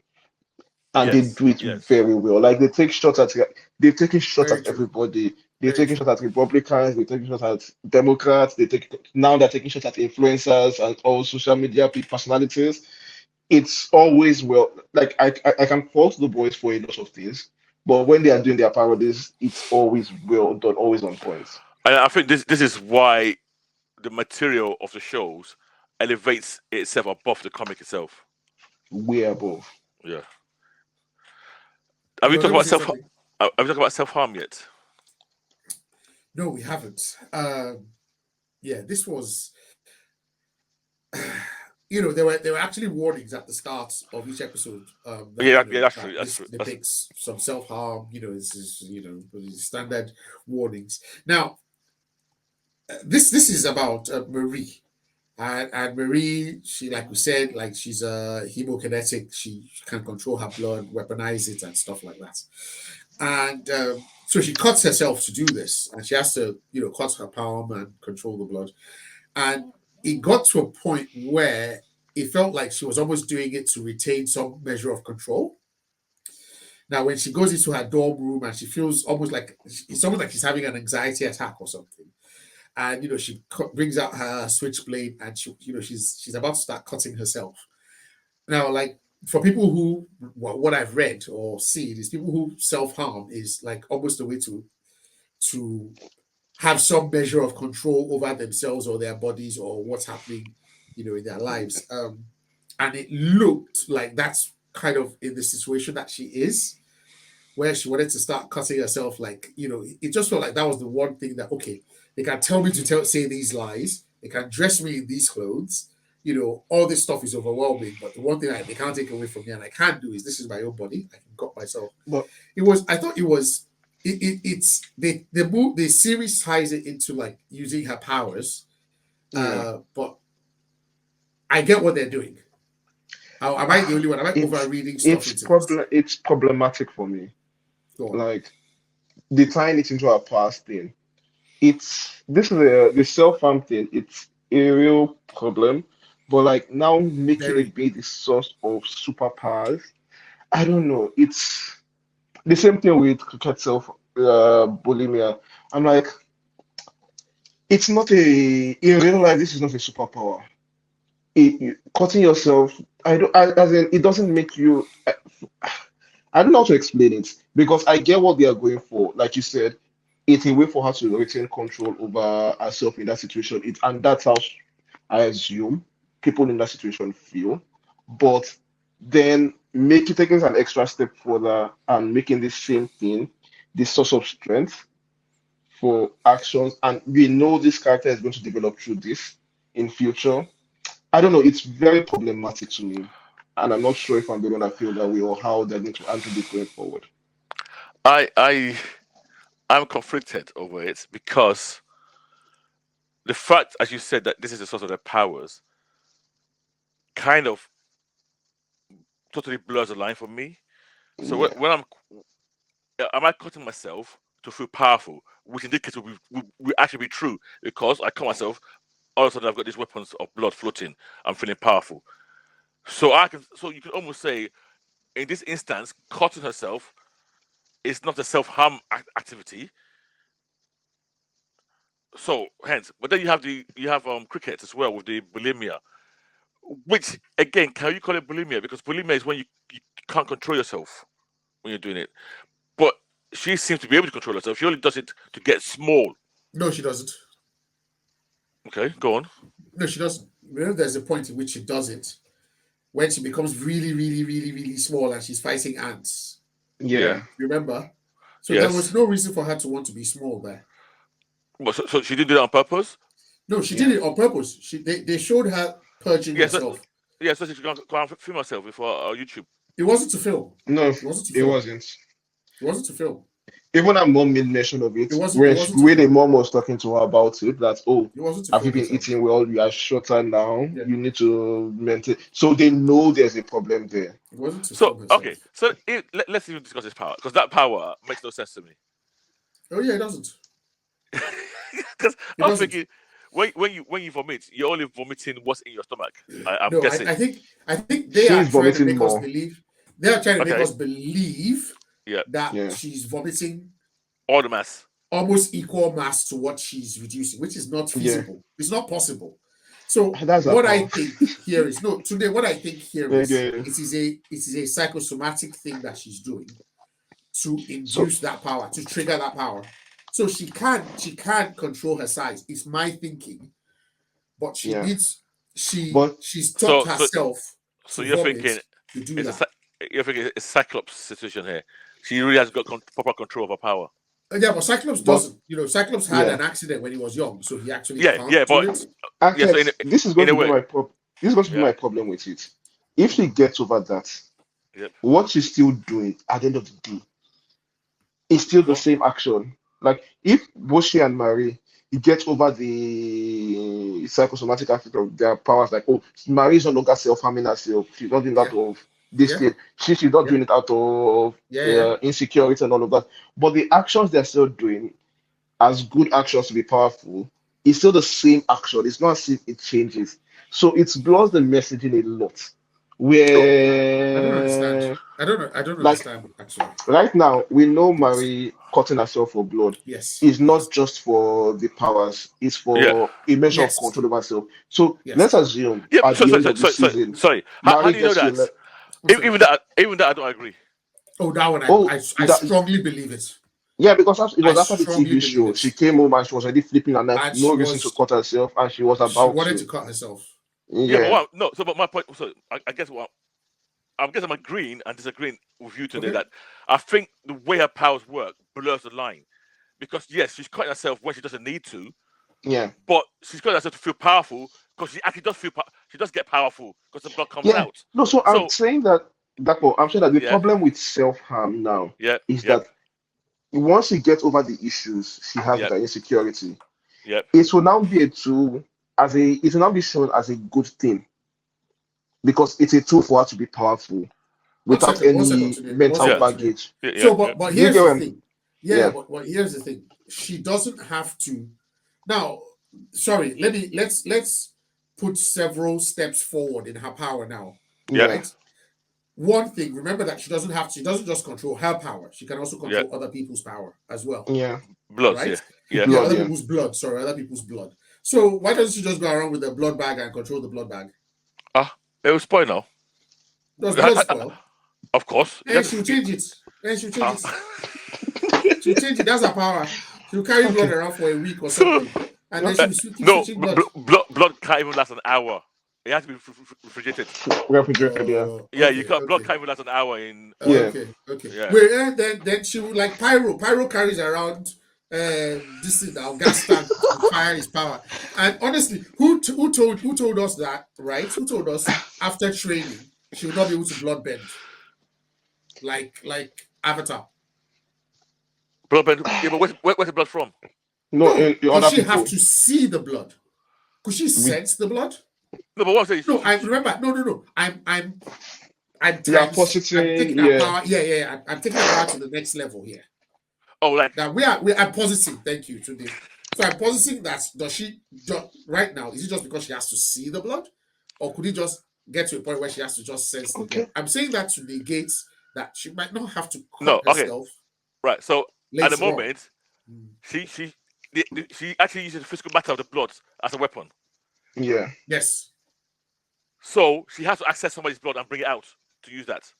And they Yes. do it Yes. very well. Like they've taken shots Very at true. everybody. They're Very taking true. shots at Republicans. They're taking shots at Democrats. Now they're taking shots at influencers and all social media personalities. It's always well. Like I can fault the boys for a lot of things, but when they are doing their parodies, it's always well done, always on point. And I think this is why the material of the shows elevates itself above the comic itself. Way above. Yeah. Have we talked Let me about say something. have we talked about self harm yet? No, we haven't. Yeah, this was there were actually warnings at the start of each episode that Yeah, that's true. that That's this true. depicts some self-harm. This is standard warnings. Now, this is about Marie. And Marie, she, like we said, like she's a hemokinetic. She can control her blood, weaponize it, and stuff like that. And so she cuts herself to do this, and she has to, cut her palm and control the blood. And it got to a point where it felt like she was almost doing it to retain some measure of control. Now, when she goes into her dorm room and she feels it's almost like she's having an anxiety attack or something, and she brings out her switchblade and she's about to start cutting herself. Now, like for people who what I've read or seen is people who self harm is like almost a way to have some measure of control over themselves or their bodies or what's happening, in their lives. And it looked like that's kind of in the situation that she is, where she wanted to start cutting herself. Like, it just felt like that was the one thing that, okay, they can tell me to say these lies, they can dress me in these clothes, all this stuff is overwhelming. But the one thing they can't take away from me and I can't do is this is my own body. I can cut myself. But I thought it was it's the series ties it into like using her powers, yeah, but I get what they're doing. Am I the only one? Am I it's over reading stuff into this? it's problematic for me. Go on. Like they tying it into our past thing. This is the self-harm thing. It's a real problem, but like now making it Very. be the source of superpowers, I don't know. It's the same thing with cricket self bulimia. I'm like, it's not in real life. This is not a superpower. Cutting yourself, as in, it doesn't make you. I don't know how to explain it because I get what they are going for. Like you said, it's a way for her to retain control over herself in that situation. And that's how I assume people in that situation feel. But then taking an extra step further and making the same thing the source of strength for actions, and we know this character is going to develop through this in future. I don't know. It's very problematic to me, and I'm not sure if I'm the one that feel that way or how they're going to handle this going forward. I I I'm conflicted over it because the fact, as you said, that this is the source of their powers, kind of totally blurs the line for me. So Yeah. when am I cutting myself to feel powerful? Which in this case will actually be true because I cut myself. All of a sudden, I've got these weapons of blood floating. I'm feeling powerful. So you can almost say, in this instance, cutting herself is not a self-harm activity. So hence, but then you have cricket as well with the bulimia, which again, can you call it bulimia? Because bulimia is when you can't control yourself when you're doing it. But she seems to be able to control herself. She only does it to get small. No, she doesn't. Okay, go on. No, she doesn't. Remember, there's a point in which she does it when she becomes really, really, really, really small and she's fighting ants. Yeah. Remember? So Yes. there was no reason for her to want to be small there. So she did it on purpose? No, she did it on purpose. They showed her purging herself. So she can film herself before YouTube. It wasn't to film. No, It wasn't to film. It wasn't to film. Even her mom made mention of it. It wasn't to When the film. mom was talking to her about it, that It wasn't to have you film been herself. eating well? You are shorter now. Yeah. You need to maintain. So they know there's a problem there. It wasn't to film herself. Okay, so let's even discuss this power because that power makes no sense to me. Oh yeah, it doesn't. Because I was thinking, when you vomit, you're only vomiting what's in your stomach. I'm guessing. I think they are trying to make us believe. They are trying to make us believe that she's vomiting all the mass, almost equal mass to what she's reducing, which is not feasible. Yeah. It's not possible. So what I think here is what I think here is it is a psychosomatic thing that she's doing to induce that power, to trigger that power. So she can't control her size. It's my thinking, but she's taught herself. So you're thinking to do that. You're thinking it's a Cyclops situation here. She really has got proper control of her power. Yeah, but Cyclops doesn't. Cyclops had an accident when he was young, so he actually this is going to be my problem. This is going to be my problem with it. If she gets over that, what she's still doing at the end of the day is still the same action. Like if Boshi and Marie get over the psychosomatic aspect of their powers, like Marie is no longer self-harming herself. She's not doing that of this thing. She's not doing it out of insecurity and all of that. But the actions they're still doing, as good actions to be powerful, is still the same action. It's not as if it changes. So it blurs the messaging a lot. Where I don't understand actually. Right now, we know Marie cutting herself for blood. Yes. Is not just for the powers, it's for a measure of control over herself. So let's assume at the end of the season. Sorry. How do you know that? Even that I don't agree. Oh, that one I strongly believe it. Yeah, because it was after the TV show. She came home and she was already flipping her knife, no reason to cut herself, and she was about wanted to cut herself. Yeah, but my point. So I guess I'm agreeing and disagreeing with you today that I think the way her powers work blurs the line, because yes, she's cutting herself when she doesn't need to. Yeah, but she's cutting herself to feel powerful because she actually does she does get powerful because the blood comes out. No, so I'm saying that the problem with self-harm now is that once she gets over the issues she has with her insecurity, it will now be a tool. It will now be shown as a good thing because it's a tool for her to be powerful without any mental baggage. So, but here's the thing. But here's the thing. She doesn't have to. Now, sorry. Let's put several steps forward in her power now. Right. One thing. Remember that she doesn't just control her power. She can also control other people's power as well. Yeah. Blood. Right. Blood, people's blood. Sorry, other people's blood. So why doesn't she just go around with the blood bag and control the blood bag? It will spoil now. Does blood spoil? Of course. And she'll change it. She'll change it. That's her power. She'll carry blood around for a week or something. And then she'll keep switching blood. Blood can't even last an hour. It has to be refrigerated. You can't. Blood can't even last an hour in. Okay. Yeah. Wait, then she will like pyro. Pyro carries around this is our gas tank to fire his power. And honestly, who told us that, right? Who told us after training she will not be able to blood bend like Avatar? Blood bend. Yeah, but where's the blood from? No, does she have to see the blood? Could she sense the blood? No, but what I'm saying. No, I remember. No. I'm taking our power. Yeah. I'm taking our power to the next level here. Oh, like that we are positive. Thank you today. So I'm positing that right now, is it just because she has to see the blood, or could it just get to a point where she has to just sense the blood? I'm saying that to negate that she might not have to cut herself. Right. So at the later on. moment, she actually uses the physical matter of the blood as a weapon. Yeah. Yes. So she has to access somebody's blood and bring it out to use that.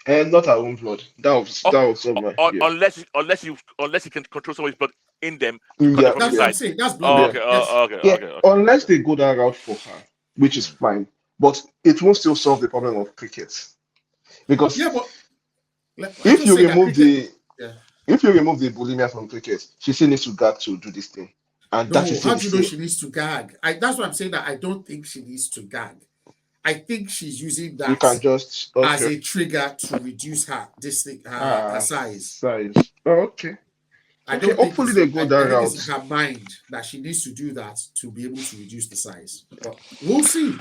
And not her own blood. That was somewhere. Unless you can control somebody's blood in them to cut Yeah, them from That's inside. what I'm saying. That's blood. Okay. Unless they go that route for her, which is fine, but it won't still solve the problem of cricket. Because if you remove the bulimia from cricket, she still needs to gag to do this thing. And no, that is how do you know she needs to gag? That's what I'm saying, that I don't think she needs to gag. I think she's using that as a trigger to reduce her size. Oh, okay. I don't think hopefully they go that route. It's in her mind that she needs to do that to be able to reduce the size. But we'll see.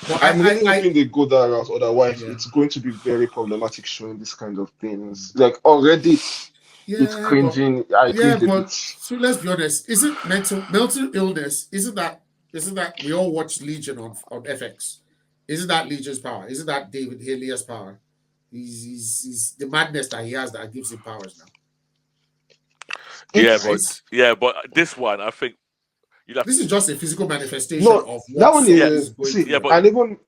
But I'm really hoping they go that route. Otherwise, it's going to be very problematic showing this kind of things. Like already, it's cringing. But so let's be honest. Isn't mental illness? Isn't that we all watch Legion on FX? Isn't that Legion's power? Isn't that David Haley's power? He's the madness that he has that gives him powers now. But this one, I think this is just a physical manifestation of what that one is and even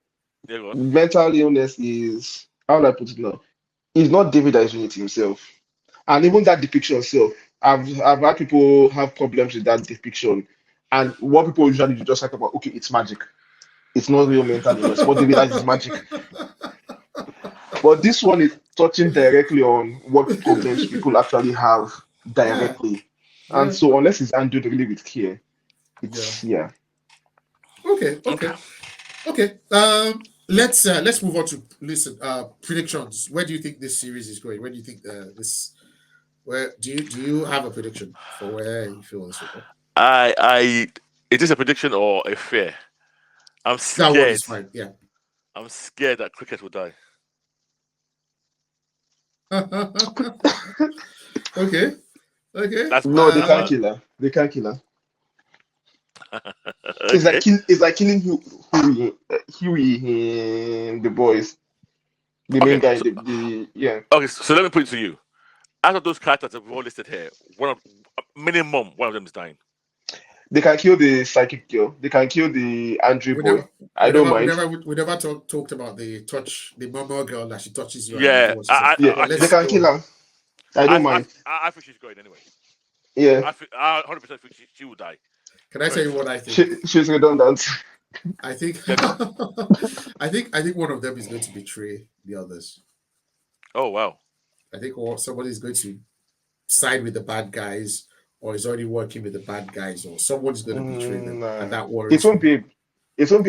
mental illness is, how do I put it now? It's not David that is doing it himself. And even that depiction itself, I've had people have problems with that depiction. And what people usually do just like about, okay, it's magic. It's not real mental illness. What David has is magic. But this one is touching directly on what problems people actually have directly. And so unless it's handled really with care, it's Okay. Let's move on to predictions. Where do you think this series is going? Where do you think where do you have a prediction for where you feel this will go? Is this a prediction or a fear? I'm scared. That one is fine. Yeah. I'm scared that cricket will die. Okay. No, they can't kill her. They can't kill her. It's like killing Huey in the boys. The main guy. Okay, so let me put it to you. Out of those characters that we've all listed here, minimum one of them is dying. They can kill the psychic girl. They can kill the Andrew boy. I don't mind. We never talked about the mama girl that she touches you. They can kill her. I don't mind. I think she's going anyway. Yeah. I 100% think she will die. Can I tell you what I think? She's redundant. I think I think one of them is going to betray the others. Oh wow. I think somebody is going to side with the bad guys, or is already working with the bad guys, or someone's going to betray them, and that worries. It won't be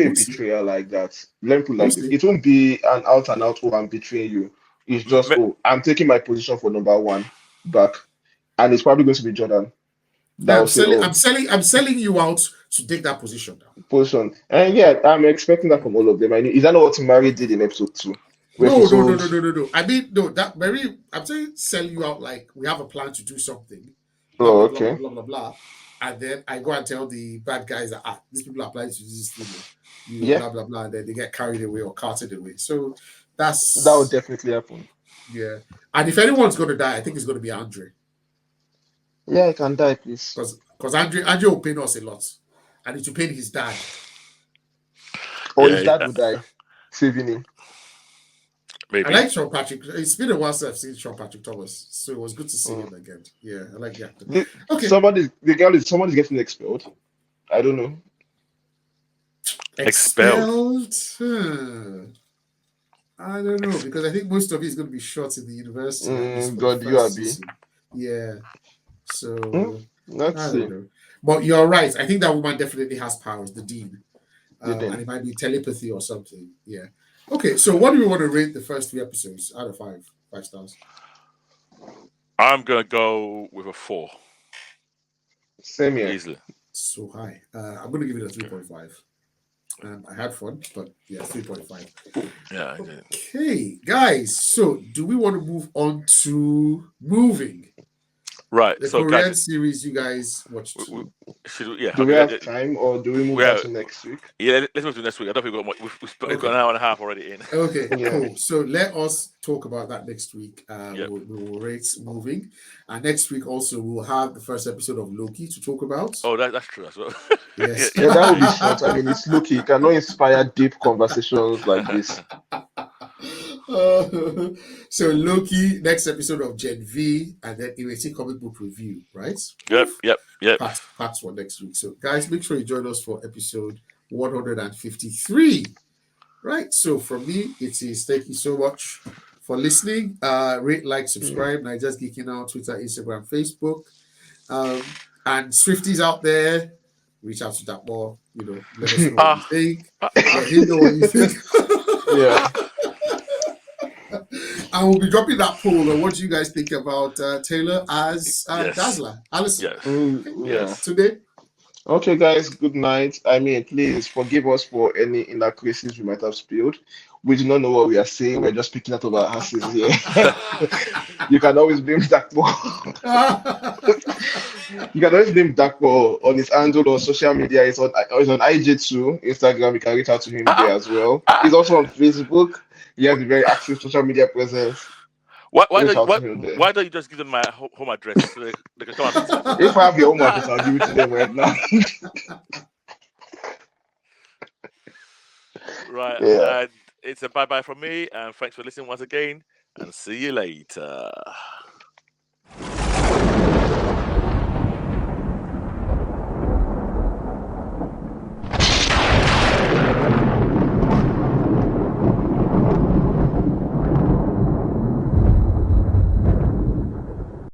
a betrayal like that. Let me put it like this. It won't be an out and out, I'm betraying you. It's just, I'm taking my position for number one back, and it's probably going to be Jordan. I'm selling you out to take that position now. And I'm expecting that from all of them. Is that not what Mary did in episode 2? No. I mean, no. That Mary, I'm saying sell you out like we have a plan to do something. Blah, blah, blah, blah, blah. And then I go and tell the bad guys that these people are applying to this thing, blah blah blah, and then they get carried away or carted away. So that would definitely happen. Yeah, and if anyone's going to die, I think it's going to be Andre. Yeah, I can die, please. Because Andre will pain us a lot, and it will pain his dad. Or his dad will die, saving him. Maybe. I like Sean Patrick. It's been a while since I've seen Sean Patrick Thomas, so it was good to see him again. Yeah, I like the actor. Okay. Somebody's getting expelled. I don't know. Expelled? I don't know, because I think most of it is going to be shot in the university. God, you are B. Yeah. So let's see. Know. But you're right. I think that woman definitely has powers, the dean. And it might be telepathy or something. Yeah. Okay, so what do we want to rate the first 3 episodes out of 5 stars? I'm gonna go with a 4. Same here. Easily. So high. I'm gonna give it a 3.5. and I had fun, but yeah, 3.5. Yeah. Okay, guys. So, do we want to move on to moving? Right. The So, Korean guys, series you guys watched too. Do we have time, or do we move that to next week? Yeah, let's move to next week. I don't think we've got an hour and a half already in. Okay, Yeah. cool. So let us talk about that next week. Yep. We will rate moving, and next week also we'll have the first episode of Loki to talk about. Oh, that's true as well. Yes. Yeah, that would be short. I mean, it's Loki. It cannot inspire deep conversations like this. So Loki, next episode of Gen V, and then Ireti comic book review, right? Yep. Part one next week. So guys, make sure you join us for episode 153. Right. So from me, it is thank you so much for listening. Rate, like, subscribe. Naija's Geeking Out, Twitter, Instagram, Facebook. And Swifties out there, reach out to that more, let us know what you think. Let him know what you think. Yeah. And we'll be dropping that poll on what do you guys think about Taylor as Dazzler. Alison. Yes. Today. Okay, guys, good night. I mean, please forgive us for any inaccuracies we might have spilled. We do not know what we are saying. We're just picking out of our asses here. You can always blame Dakpo. You can always blame Dakpo on his handle on social media. It's on IG too, Instagram. You can reach out to him there as well. He's also on Facebook. He has a very active social media presence. Why don't you just give them my home address so they can come and visit? If I have your home address, I'll give it to them right now. Right. Yeah. It's a bye-bye from me, and thanks for listening once again, and see you later.